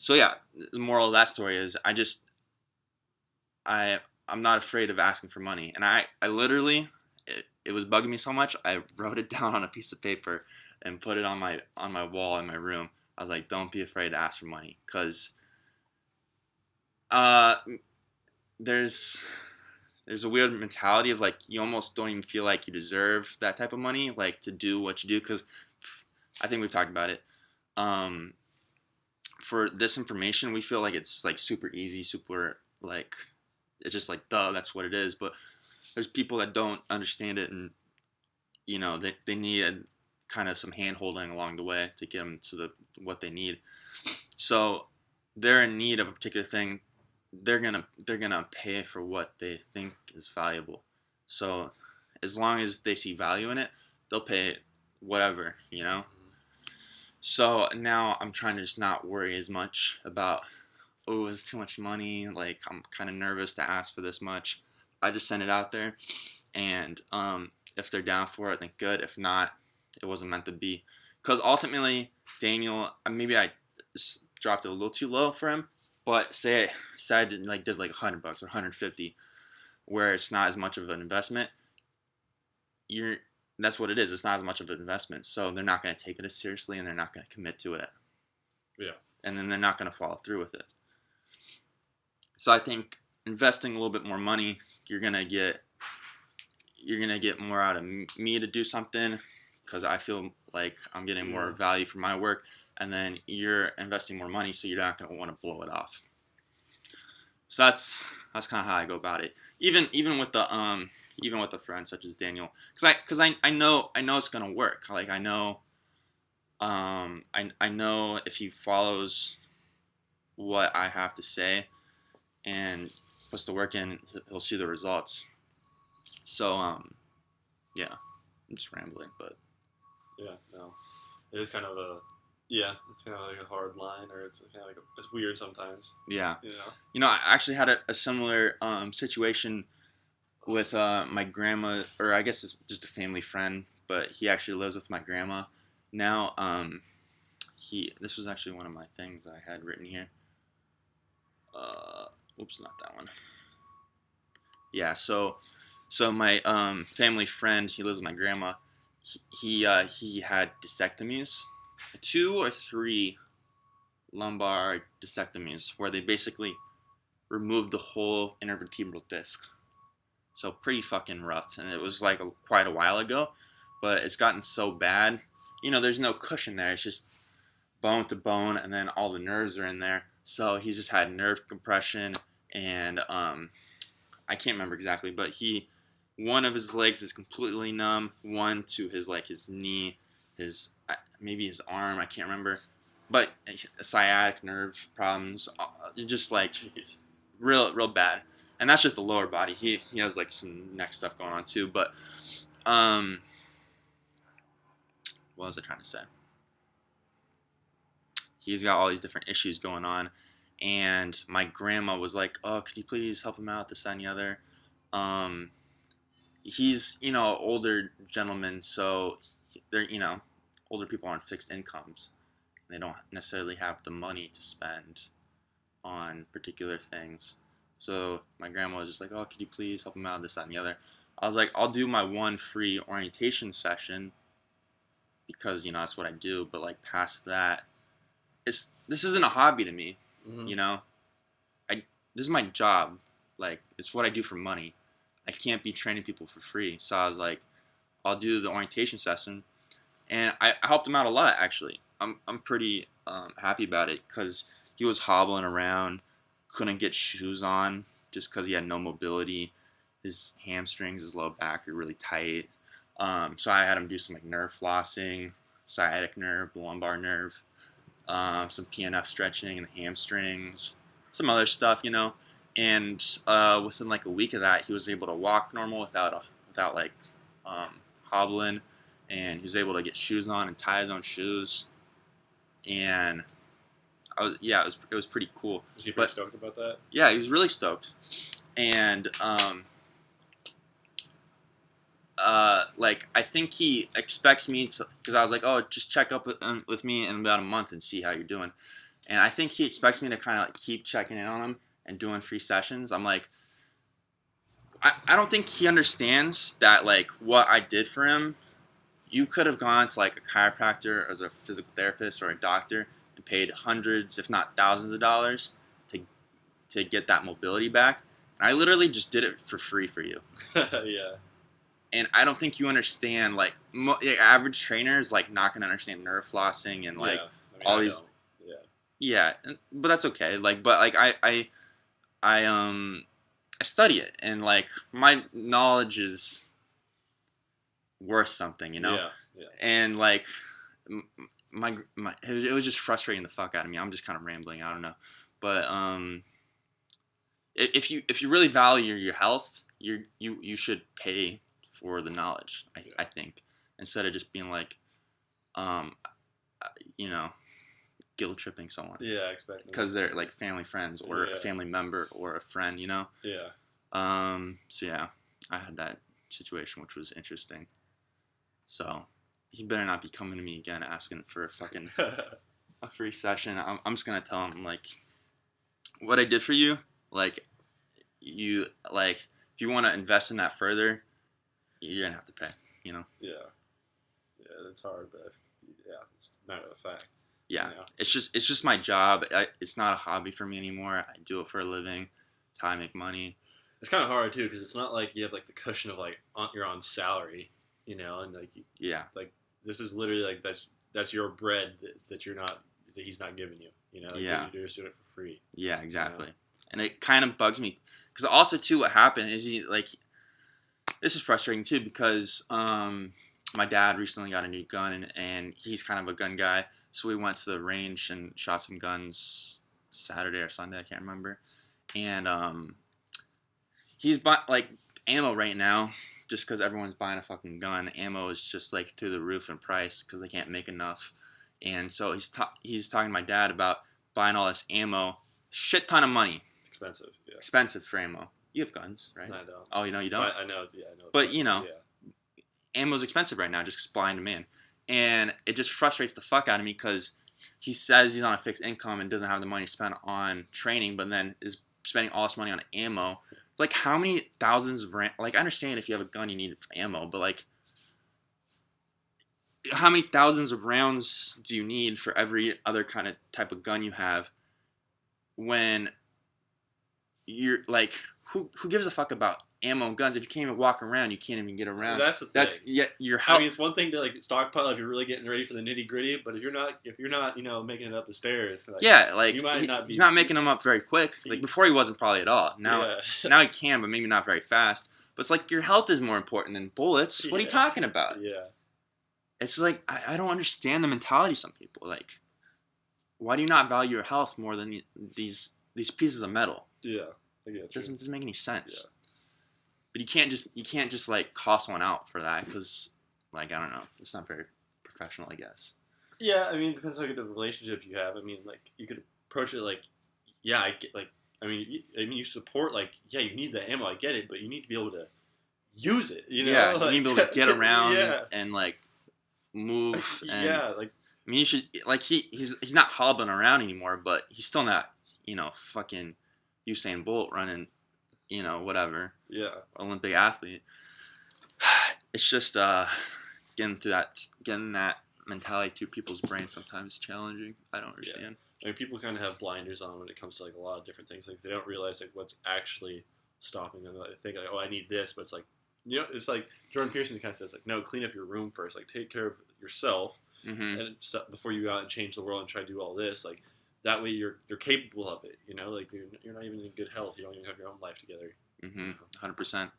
So yeah, the moral of that story is I'm not afraid of asking for money, and I literally it was bugging me so much I wrote it down on a piece of paper and put it on my wall in my room. I was like, don't be afraid to ask for money, because there's a weird mentality of like you almost don't even feel like you deserve that type of money, like to do what you do, because I think we've talked about it. For this information, we feel like it's like super easy, super like it's just like duh, that's what it is. But there's people that don't understand it, and they need kind of some hand holding along the way to get them to what they need. So they're in need of a particular thing. They're gonna pay for what they think is valuable. So as long as they see value in it, they'll pay whatever. So now I'm trying to just not worry as much about, oh, it's too much money. Like I'm kind of nervous to ask for this much. I just send it out there, and if they're down for it, then good. If not, it wasn't meant to be. Because ultimately, Daniel, maybe I dropped it a little too low for him. But say I did like $100 or $150, where it's not as much of an investment. That's what it is. It's not as much of an investment, so they're not going to take it as seriously, and they're not going to commit to it. Yeah. And then they're not going to follow through with it. So I think investing a little bit more money, you're gonna get more out of me to do something, because I feel like I'm getting more Yeah. value for my work, and then you're investing more money, so you're not going to want to blow it off. So that's kind of how I go about it. Even with the friends such as Daniel, because I know it's gonna work. Like I know if he follows what I have to say and puts the work in, he'll see the results. So yeah, I'm just rambling, but Yeah, no, it is kind of a it's kind of like a hard line, or it's kind of like it's weird sometimes. yeah. You know. I actually had a similar situation with my grandma, or I guess it's just a family friend, but he actually lives with my grandma now. This was actually one of my things I had written here. Oops, not that one. Yeah, so my family friend, he lives with my grandma. He had disectomies, 2 or 3 lumbar disectomies, where they basically removed the whole intervertebral disc. So pretty fucking rough, and it was like quite a while ago, but it's gotten so bad. There's no cushion there. It's just bone to bone, and then all the nerves are in there. So he's just had nerve compression, and I can't remember exactly, but one of his legs is completely numb. One to his knee, maybe his arm. I can't remember, but sciatic nerve problems, just like Jeez. real bad. And that's just the lower body. He has like some neck stuff going on too. But what was I trying to say? He's got all these different issues going on, and my grandma was like, "Oh, could you please help him out? This, that, and the other." He's an older gentleman, so they're older people are on fixed incomes. They don't necessarily have the money to spend on particular things. So my grandma was just like, "Oh, could you please help him out? This, that, and the other." I was like, "I'll do my one free orientation session because that's what I do." But like past that, this isn't a hobby to me. Mm-hmm. This is my job. Like it's what I do for money. I can't be training people for free. So I was like, I'll do the orientation session, and I helped him out a lot actually. I'm pretty happy about it because he was hobbling around, couldn't get shoes on just because he had no mobility. His hamstrings, his low back are really tight. So I had him do some like nerve flossing, sciatic nerve, the lumbar nerve, some PNF stretching in the hamstrings, some other stuff, And within like a week of that, he was able to walk normal without like hobbling, and he was able to get shoes on and tie his own shoes. And it was pretty cool. Was he pretty stoked about that? Yeah, he was really stoked, and like I think he expects me to, because I was like, oh, just check up with me in about a month and see how you're doing, and I think he expects me to kind of like keep checking in on him and doing free sessions. I'm like, I don't think he understands that like what I did for him. You could have gone to like a chiropractor or as a physical therapist or a doctor and paid hundreds, if not thousands of dollars to get that mobility back. And I literally just did it for free for you. Yeah. And I don't think you understand, like, average trainers, like, not going to understand nerve flossing and, like, all these. Don't. Yeah. Yeah, but that's okay. Like, but, like, I study it, and, like, my knowledge is worth something, Yeah. And, like, it was just frustrating the fuck out of me. I'm just kind of rambling. I don't know. But, if you really value your health, you should pay for the knowledge, I think, instead of just being like, guilt tripping someone. Yeah, expecting. Because they're like family friends or a family member or a friend, Yeah. So yeah, I had that situation, which was interesting. So he better not be coming to me again asking for a free session. I'm just gonna tell him like, what I did for you, like, if you want to invest in that further, you're gonna have to pay, Yeah. Yeah, it's hard, but yeah, it's a matter of fact. Yeah, it's just my job. It's not a hobby for me anymore. I do it for a living. It's how I make money. It's kind of hard too because it's not like you have like the cushion of like you're on salary, and like yeah, like this is literally like that's your bread that you're not that he's not giving you. You know, like Yeah. you're just doing it for free. Yeah, exactly. You know? And it kind of bugs me because also too, what happened is this is frustrating too because my dad recently got a new gun and he's kind of a gun guy, so we went to the range and shot some guns Saturday or Sunday, I can't remember, and he's bought like ammo right now. Just because everyone's buying a fucking gun, ammo is just like through the roof in price because they can't make enough. And so he's talking to my dad about buying all this ammo, shit ton of money, It's expensive. Yeah. expensive for ammo. You have guns, right? No, I don't. Oh, you don't? I know. Yeah, I know. But, you know, Yeah. ammo's expensive right now just 'cause supply and demand. And it just frustrates the fuck out of me because he says he's on a fixed income and doesn't have the money spent on training, but then is spending all this money on ammo. Like, how many thousands of like, I understand if you have a gun you need ammo, but like, how many thousands of rounds do you need for every other kind of type of gun you have when you're like, who gives a fuck about ammo and guns if you can't even walk around, you can't even get around. That's the thing. That's your I health. mean, it's one thing to like stockpile if you're really getting ready for the nitty gritty, but if you're not, you know, making it up the stairs. Like, Yeah, like you might not he's be- not making them up very quick. Like before, he wasn't probably at all. Now, yeah. now he can, but maybe not very fast. But it's like your health is more important than bullets. What are you Yeah. talking about? Yeah. It's like I don't understand the mentality of some people. Like, why do you not value your health more than these pieces of metal? Yeah. I get It you. doesn't make any sense. Yeah. But you can't just like cost one out for that because like I don't know, it's not very professional, I guess. Yeah, I mean, it depends on the relationship you have. I mean, like you could approach it like, yeah, I get like, I mean, you support like, yeah, you need the ammo, I get it, but you need to be able to use it. You know, Yeah, like, you need to be able to get around yeah, and like move. And, yeah, like I mean, you should like he's not hobbling around anymore, but he's still not fucking Usain Bolt running, whatever yeah, Olympic athlete. It's just getting that mentality to people's brains sometimes is challenging. I don't understand. I mean, people kind of have blinders on when it comes to like a lot of different things. Like they don't realize like what's actually stopping them. They think like, oh, I need this, but it's like, it's like Jordan Peterson kind of says like, no, clean up your room first. Like take care of yourself Mm-hmm. and stuff before you go out and change the world and try to do all this. Like that way you're capable of it. Like you're not even in good health. You don't even have your own life together. Mm-hmm. 100%.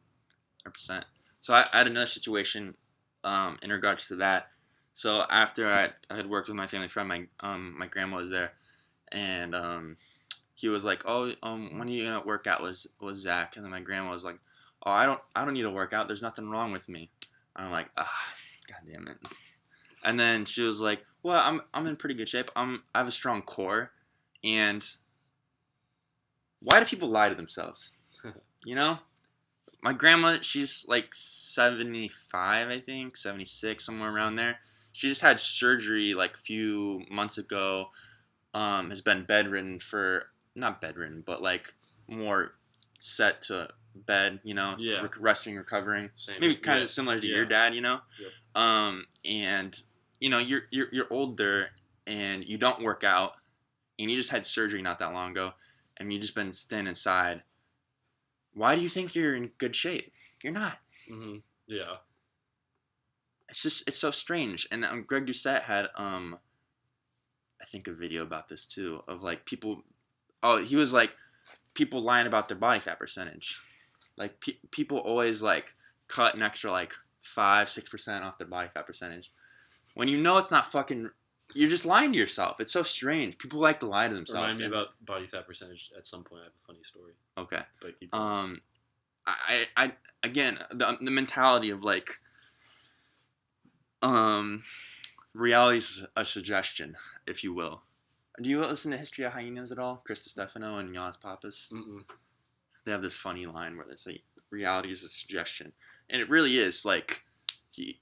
100%. So I had another situation in regards to that. So after I had worked with my family friend, my grandma was there, and he was like, "Oh, when are you gonna work out?" Was Zach, and then my grandma was like, "Oh, I don't need to work out. There's nothing wrong with me." I'm like, God damn it. And then she was like, "Well, I'm in pretty good shape. I have a strong core, and why do people lie to themselves? My grandma, she's like 75, I think, 76, somewhere around there. She just had surgery like a few months ago. Has been bedridden not bedridden, but like more set to bed, Yeah. resting, recovering. Same. Maybe kind Yeah. of similar to Yeah. your dad, Yep. And you're older and you don't work out, and you just had surgery not that long ago, and you've just been staying inside. Why do you think you're in good shape? You're not. Mm-hmm. Yeah. It's so strange. And Greg Doucette had I think a video about this too, of like people. Oh, he was like people lying about their body fat percentage. Like people always like cut an extra like 5-6% off their body fat percentage when it's not fucking. You're just lying to yourself. It's so strange. People like to lie to themselves. Remind me about body fat percentage at some point. I have a funny story. Okay. But keep going. I again the mentality of like reality is a suggestion, if you will. Do you listen to History of Hyenas at all? Chris Stefano and Giannis Pappas? Mm-mm. They have this funny line where they say reality is a suggestion, and it really is. Like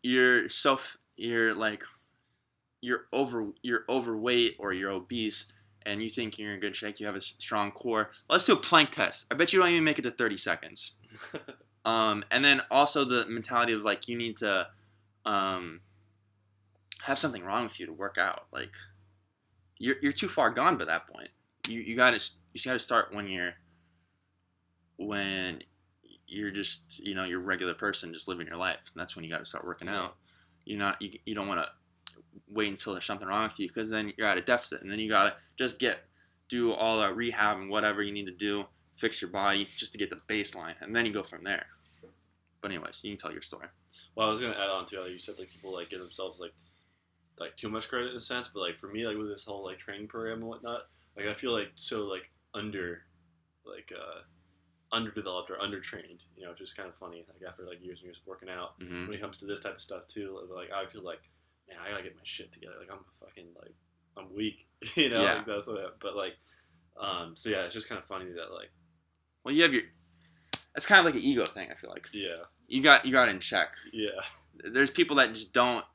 you're overweight or you're obese, and you think you're in good shape, you have a strong core. Let's do a plank test. I bet you don't even make it to 30 seconds. And then also the mentality of like you need to have something wrong with you to work out. Like you're too far gone by that point. You gotta start when you're just you're a regular person just living your life. And that's when you gotta start working out. you don't want to wait until there's something wrong with you, because then you're at a deficit, and then you gotta just do all the rehab and whatever you need to do, fix your body just to get the baseline, and then you go from there. But anyways, you can tell your story. Well, I was gonna add on to you said like people like give themselves like too much credit in a sense, but like for me like with this whole like training program and whatnot, like I feel like so like underdeveloped or undertrained, you know, which is kind of funny. Like after like years and years of working out, Mm-hmm. when it comes to this type of stuff too, like I feel like, man, I gotta get my shit together. Like I'm weak, you know. Yeah. Like that's what. But like, so yeah, it's just kind of funny that like, Well, you have it's kind of like an ego thing, I feel like. yeah, You got it in check. yeah, There's people that just don't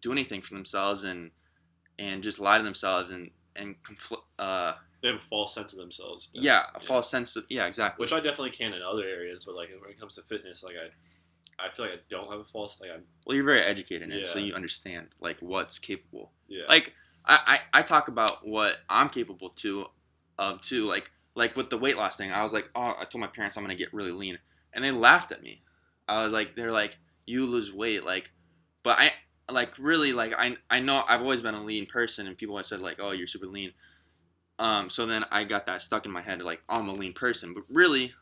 do anything for themselves and just lie to themselves and they have a false sense of themselves. a false sense of, exactly. Which I definitely can in other areas, but like when it comes to fitness, like I feel like I don't have a false like I'm Well, you're very educated in it, so Yeah. you understand like what's capable. yeah Like I talk about what I'm capable of too. Like with the weight loss thing, I was like, oh, I told my parents I'm gonna get really lean, and they laughed at me. I was like, they're like, you lose weight, like, but I like really like I know I've always been a lean person, and people have said like, oh, you're super lean. So then I got that stuck in my head, like, oh, I'm a lean person, but really,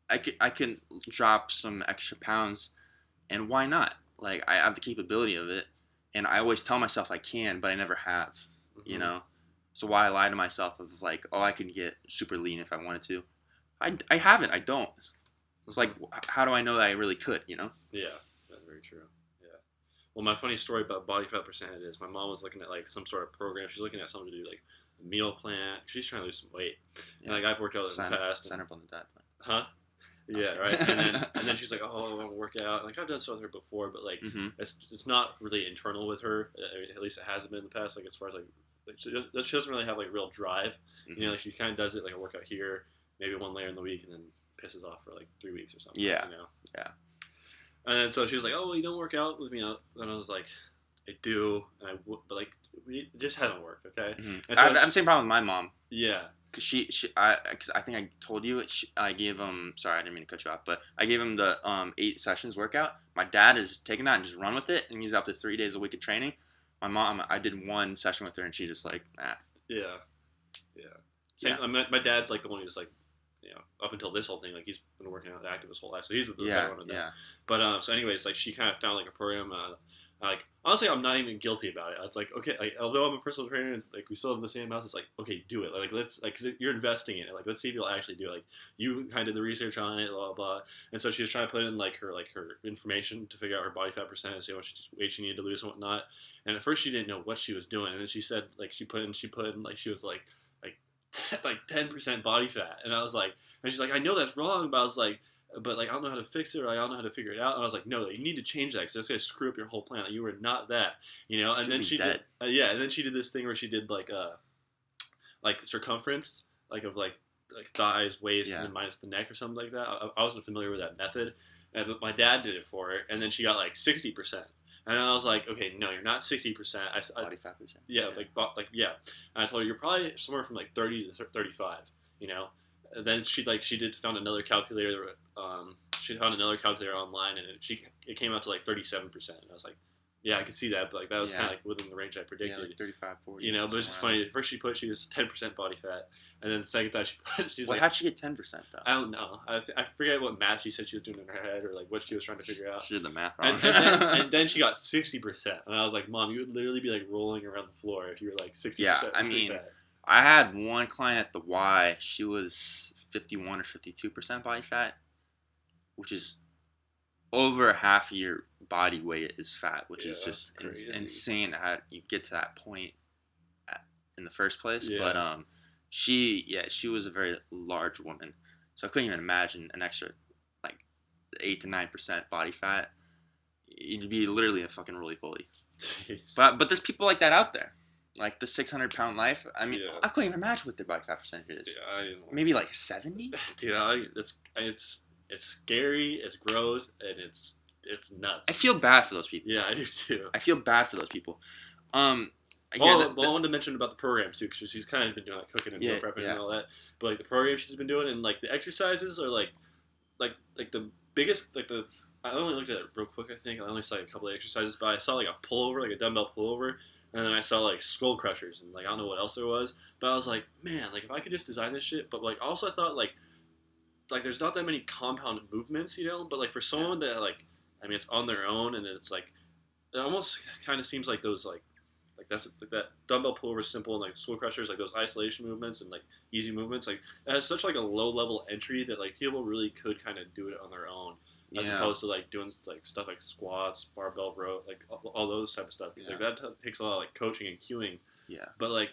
I can drop some extra pounds, and why not? Like, I have the capability of it, and I always tell myself I can, but I never have, you know? So why lie to myself of like, oh, I can get super lean if I wanted to? I haven't, I don't. It's like, how do I know that I really could, you know? Yeah, that's very true. Yeah. Well, my funny story about body fat percentage is my mom was looking at like some sort of program. She's looking at something to do like a meal plan. She's trying to lose some weight. And like I've worked out in the past. Sign up on the dad. Huh? Yeah, right. And then she's like, "Oh, I want to work out." Like I've done stuff with her before, but like Mm-hmm. it's not really internal with her. I mean, at least it hasn't been in the past. Like as far as like she doesn't really have like real drive. You know, like she kind of does it like a workout here, maybe one layer in the week, and then pisses off for like 3 weeks or something. Yeah. You know. Yeah. And then so she was like, "Oh, well, you don't work out with me," and I was like, "I do," but like it just hasn't worked. Okay. Mm-hmm. And so I have the same problem with my mom. yeah. Cause cause I think I told you I gave him. Sorry, I didn't mean to cut you off, but I gave him the 8 sessions workout. My dad is taking that and just run with it, and he's up to 3 days a week of training. My mom, I did 1 session with her, and she just like, nah. Yeah. Yeah. Same. Yeah. My dad's like the one who's like, you know, up until this whole thing, like he's been working out active his whole life, so he's the better one with that. Yeah. But so anyways, like she kind of found like a program. Like honestly, I'm not even guilty about it. It's like okay, like although I'm a personal trainer, and like we still have the same house, it's like okay, do it. Like let's like cause you're investing in it. Like let's see if you'll actually do it. Like you kind of did the research on it, blah blah blah. And so she was trying to put in like her information to figure out her body fat percentage, see how much weight she needed to lose and whatnot. And at first she didn't know what she was doing, and then she said like she put in like she was like 10% body fat, and I was like, and she's like, I know that's wrong, but I was like. But like I don't know how to fix it, or I don't know how to figure it out. And I was like, no, you need to change that because that's gonna screw up your whole plan. Like, you were not that, you know. And then she did, and then she did this thing where she did like circumference, like of like thighs, waist, and then minus the neck or something like that. I wasn't familiar with that method, but my dad did it for her, and then she got like 60%. And I was like, okay, no, you're not 60%. Body fat percent. Yeah, yeah. And I told her you're probably somewhere from like 30 to 35, you know. And then she found another calculator. She found another calculator online, and it came out to like 37%. And I was like, yeah, I could see that, but like that was kind of like within the range I predicted. Yeah, like 35, 40. You know, but it's just funny. First she was 10% body fat, and then the second time she's like, how'd she get 10% though? I don't know. I forget what math she said she was doing in her head, or like what she was trying to figure out. She did the math wrong. And then she got 60%, and I was like, Mom, you would literally be like rolling around the floor if you were like 60%. Yeah, I mean, I had one client at the Y. She was 51 or 52% body fat, which is over half of your body weight is fat, which is just insane how you get to that point in the first place. Yeah. But she was a very large woman, so I couldn't even imagine an extra like 8 to 9% body fat. You'd be literally a fucking roly-poly. But there's people like that out there. Like the 600-pound life. I mean, I couldn't even imagine what their body fat percentage is. Yeah, maybe like 70. Dude, it's scary, it's gross, and it's nuts. I feel bad for those people. Yeah, I do too. I feel bad for those people. I wanted to mention about the program too, because she's kind of been doing like cooking and meal prepping and all that. But like the program she's been doing, and like the exercises are like the biggest, like the I only looked at it real quick. I think I only saw like, a couple of exercises, but I saw like a pullover, like a dumbbell pullover, and then I saw like skull crushers and like I don't know what else there was. But I was like, man, like if I could just design this shit. But like also I thought like there's not that many compound movements, you know. But like for someone that like, I mean, it's on their own, and it's like it almost kind of seems like those like that's like that dumbbell pullover is simple and like skull crushers like those isolation movements and like easy movements like it has such like a low level entry that like people really could kind of do it on their own as opposed to like doing like stuff like squats, barbell row, like all those type of stuff because like that takes a lot of like coaching and cueing. Yeah. But like,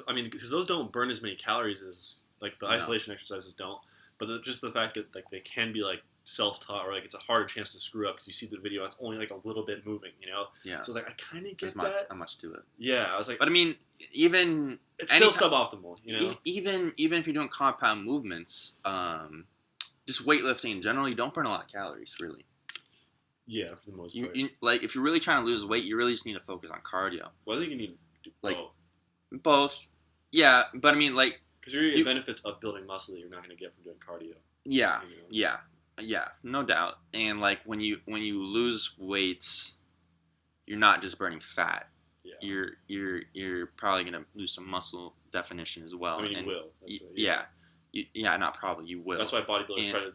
I mean, because those don't burn as many calories as like the isolation exercises don't. But just the fact that like they can be like self-taught or like it's a harder chance to screw up because you see the video and it's only like a little bit moving, you know. Yeah. So it's like I kind of get Not that. much to it. Yeah, I was like, But I mean, even it's still suboptimal, you know. Even if you're doing compound movements, just weightlifting in general, you don't burn a lot of calories, really. Yeah, for the most part. You like if you're really trying to lose weight, you really just need to focus on cardio. Well, I think you need to do Like, both. Both, yeah, but I mean, like, because you're going to get benefits of building muscle that you're not going to get from doing cardio. yeah, You know? yeah, no doubt. And like when you lose weight, you're not just burning fat. Yeah. You're probably gonna lose some muscle definition as well. I mean, you and will. Yeah, not probably. You will. That's why bodybuilders try to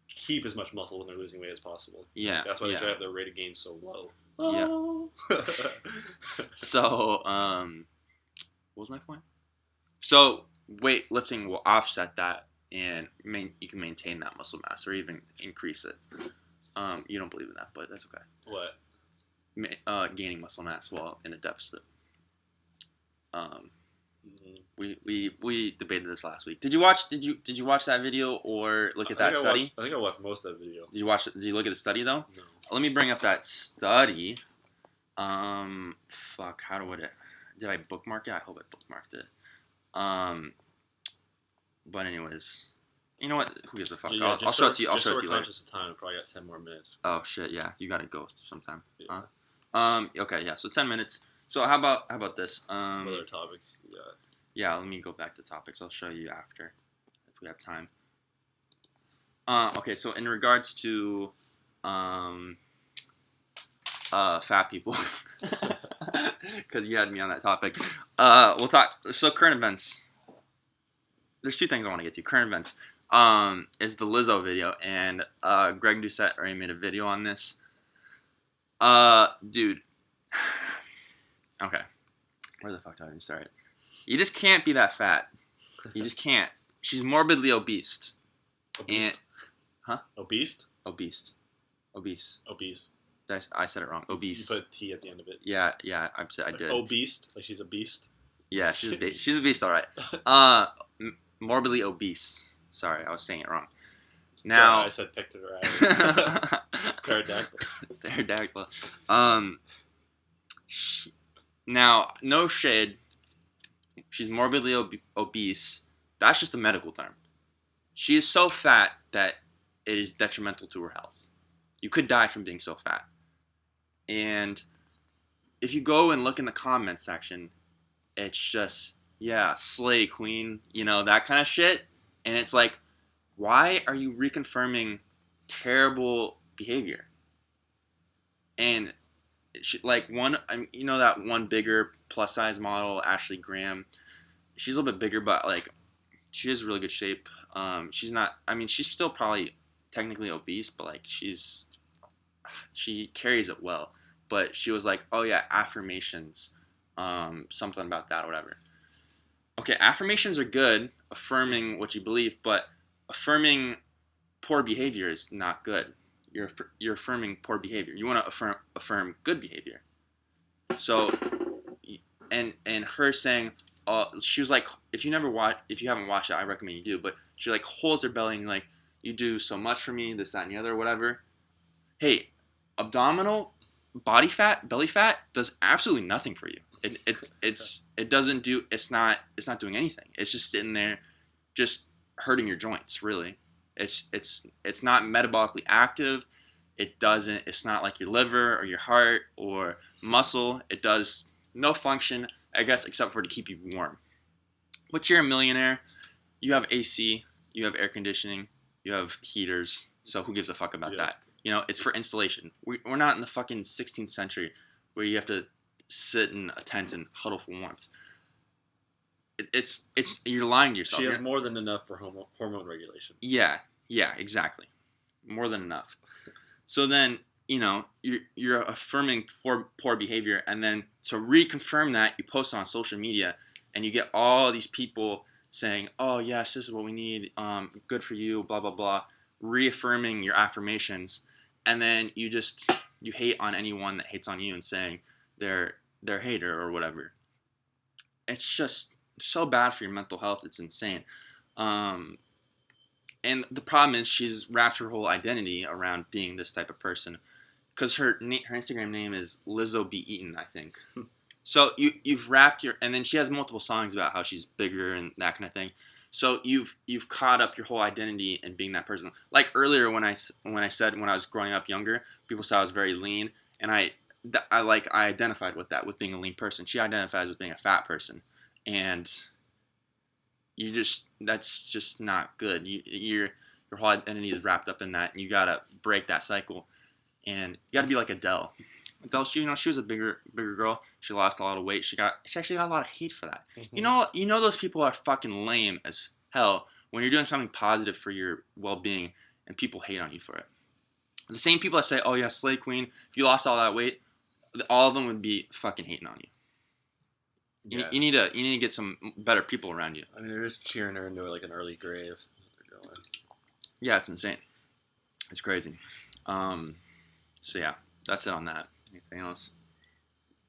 keep as much muscle when they're losing weight as possible. Yeah. That's why they try to have their rate of gain so low. Yeah. So, what was my point? So, weightlifting will offset that, and you can maintain that muscle mass or even increase it. You don't believe in that, but that's okay. What? Gaining muscle mass while in a deficit. Mm-hmm. We debated this last week. Did you watch that video or look at that study? I think I watched most of that video. Did you watch it? Did you look at the study though? No. Let me bring up that study. Fuck. How do I? Did I bookmark it? I hope I bookmarked it. But anyways, you know what? Who gives a fuck? Yeah, I'll show it to you. I'll show it to you later. Conscious of time. I probably got 10 more minutes. Oh shit! Yeah, you gotta go sometime. Yeah. Okay. Yeah. So 10 minutes. So how about this? What other topics? Yeah. Let me go back to topics. I'll show you after if we have time. Okay. So in regards to fat people, because you had me on that topic. We'll talk. So current events. There's two things I want to get to. Current events. Is the Lizzo video, and Greg Doucette already made a video on this. Dude. Okay. Where the fuck do I even start? You just can't be that fat. You just can't. She's morbidly obese. Obese? Obese? Obese. Obese. I said it wrong. Obese. You put a T at the end of it. Yeah, I did. Obese? Like she's a beast? Yeah, she's a beast, all right. Morbidly obese. Sorry, I was saying it wrong. Now I said pectoral. Pterodactyl. Pterodactyl. Now, no shade. She's morbidly obese. That's just a medical term. She is so fat that it is detrimental to her health. You could die from being so fat. And if you go and look in the comment section, it's just, yeah, slay queen, you know, that kind of shit. And it's like, why are you reconfirming terrible behavior? And like you know that one bigger plus size model, Ashley Graham. She's a little bit bigger, but like she is really good shape. She's not. I mean, she's still probably technically obese, but like she carries it well. But she was like, oh yeah, affirmations, something about that, or whatever. Okay, affirmations are good, affirming what you believe, but affirming poor behavior is not good. You're affirming poor behavior. You want to affirm good behavior. So, and her saying, she was like, if you haven't watched it, I recommend you do. But she like holds her belly and like, you do so much for me, this, that, and the other, whatever. Hey, abdominal, body fat, belly fat does absolutely nothing for you. It's not doing anything. It's just sitting there, just hurting your joints. Really, it's not metabolically active. It's not like your liver or your heart or muscle. It does no function, I guess, except for to keep you warm. But you're a millionaire. You have AC. You have air conditioning. You have heaters. So who gives a fuck about that? You know, it's for insulation. We're not in the fucking 16th century where you have to sit in a tent and huddle for warmth. It's you're lying to yourself. She has more than enough for hormone regulation. Yeah, exactly. More than enough. So then, you know, you're affirming poor behavior, and then to reconfirm that, you post it on social media, and you get all these people saying, "Oh yes, this is what we need. Good for you." Blah blah blah, reaffirming your affirmations, and then you hate on anyone that hates on you and saying they're a hater or whatever. It's just so bad for your mental health. It's insane. And the problem is she's wrapped her whole identity around being this type of person, because her Instagram name is Lizzo B. Eaton, I think. So you've wrapped and then she has multiple songs about how she's bigger and that kind of thing. So you've caught up your whole identity in being that person. Like earlier when I said when I was growing up younger, people said I was very lean, and I identified with that, with being a lean person. She identifies with being a fat person, and that's just not good. Your whole identity is wrapped up in that, and you gotta break that cycle. And you gotta be like Adele. Adele, she was a bigger girl. She lost a lot of weight. She actually got a lot of hate for that. Mm-hmm. You know those people are fucking lame as hell when you're doing something positive for your well-being and people hate on you for it. The same people that say, "Oh yeah, Slay Queen, if you lost all that weight," all of them would be fucking hating on you. Yeah. You need to get some better people around you. I mean, they're just cheering her into like an early grave. They're going. Yeah, it's insane. It's crazy. So yeah, that's it on that. Anything else?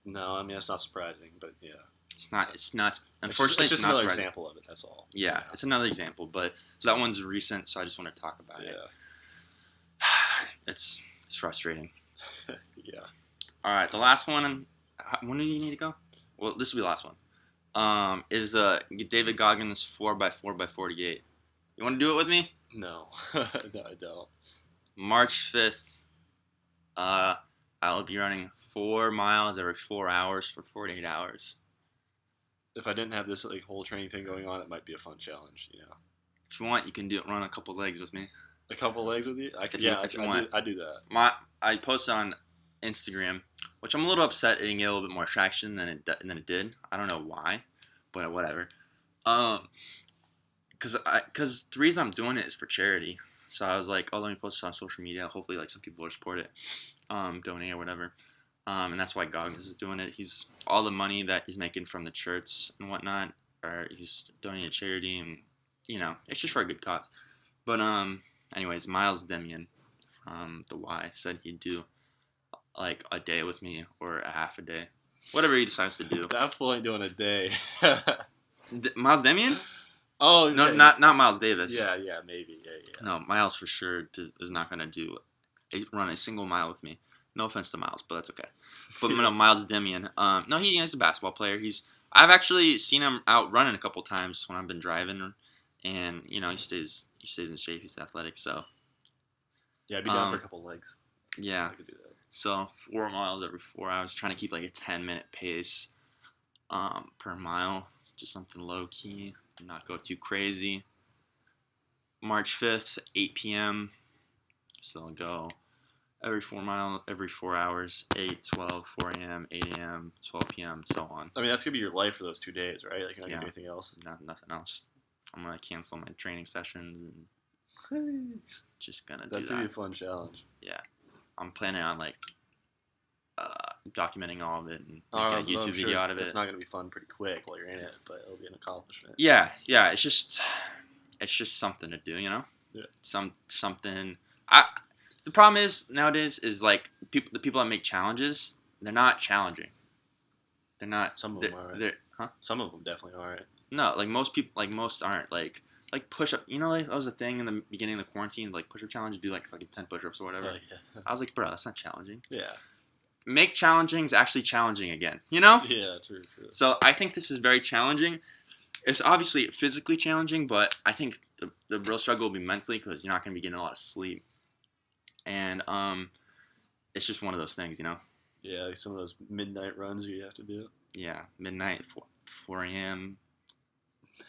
No, I mean that's not surprising, but yeah. It's not. Unfortunately, Unfortunately, it's just not another surprising. example of it. That's all. Yeah, it's another example, but that one's recent, so I just want to talk about it. It's frustrating. Yeah. All right, the last one. When do you need to go? Well, this will be the last one. Is David Goggins 4x4x48. You want to do it with me? No. No, I don't. March 5th. I'll be running 4 miles every 4 hours for 48 hours. If I didn't have this like whole training thing going on, it might be a fun challenge. You know. If you want, you can run a couple legs with me. A couple legs with you? If you want. I do that. I posted on Instagram, which I'm a little upset it didn't get a little bit more traction than it did. I don't know why, but whatever. Because the reason I'm doing it is for charity. So I was like, oh, let me post it on social media. Hopefully, like some people will support it, donate or whatever. And that's why Goggins is doing it. He's all the money that he's making from the shirts and whatnot, or he's donating to charity, and it's just for a good cause. But anyways, Miles Demian from the Y said he'd do like a day with me or a half a day, whatever he decides to do. That fool ain't doing a day. Miles Demian? Oh No, yeah. not Miles Davis. Yeah, maybe. Yeah. No, Miles for sure is not gonna run a single mile with me. No offense to Miles, but that's okay. But no, Miles Demian. No, he's a basketball player. I've actually seen him out running a couple times when I've been driving, and he stays in shape. He's athletic, so Yeah, I'd be down for a couple legs. yeah. I could do that. So 4 miles every 4 hours, trying to keep like a 10-minute pace per mile, just something low key, not go too crazy. March 5th, 8 p.m. So I'll go every 4 miles, every 4 hours, 8, 12, 4 a.m., 8 a.m., 12 p.m., so on. I mean, that's gonna be your life for those 2 days, right? Like, you're not Yeah. gonna do anything else. Nothing else. I'm gonna cancel my training sessions and just gonna do That's gonna be a that. fun challenge. I'm planning on like documenting all of it and making a YouTube video out of it. It's not gonna be fun pretty quick while you're in it, but it'll be an accomplishment. Yeah. It's just something to do, Yeah. something. The problem is nowadays is like the people that make challenges, they're not challenging. They're not. Some of them are. They're, huh? Some of them definitely aren't. No, like most people, like most aren't. Like push up. Like that was the thing in the beginning of the quarantine. Like push up challenge, do like fucking 10 push ups or whatever. Oh, yeah. I was like, bro, that's not challenging. Yeah. Make challenging's actually challenging again. Yeah. True. So I think this is very challenging. It's obviously physically challenging, but I think the real struggle will be mentally because you're not going to be getting a lot of sleep. And it's just one of those things, Yeah, like some of those midnight runs you have to do. Yeah, midnight, 4 a.m.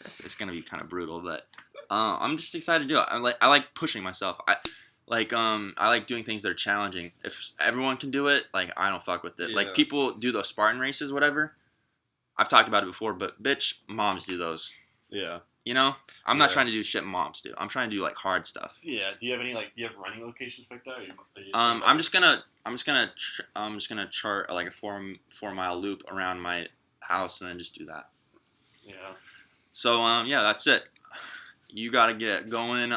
It's going to be kind of brutal, but I'm just excited to do it. I like pushing myself. Like I like doing things that are challenging. If everyone can do it, like I don't fuck with it. Yeah. Like people do those Spartan races, whatever. I've talked about it before, but bitch, moms do those. Yeah. You know, I'm not Yeah. trying to do shit moms do. I'm trying to do like hard stuff. Yeah. Do you have any do you have running locations like that? Or you I'm just gonna chart like a 4 mile loop around my house and then just do that. Yeah. So yeah, that's it. You gotta get going.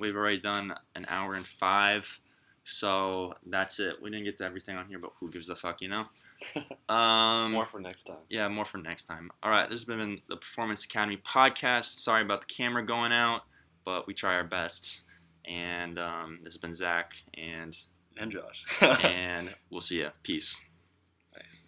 We've already done an hour and 5, so that's it. We didn't get to everything on here, but who gives a fuck, you know? More for next time. Yeah, more for next time. All right, this has been the Performance Academy podcast. Sorry about the camera going out, but we try our best. And this has been Zach, and And Josh. and we'll see ya. Peace. Nice.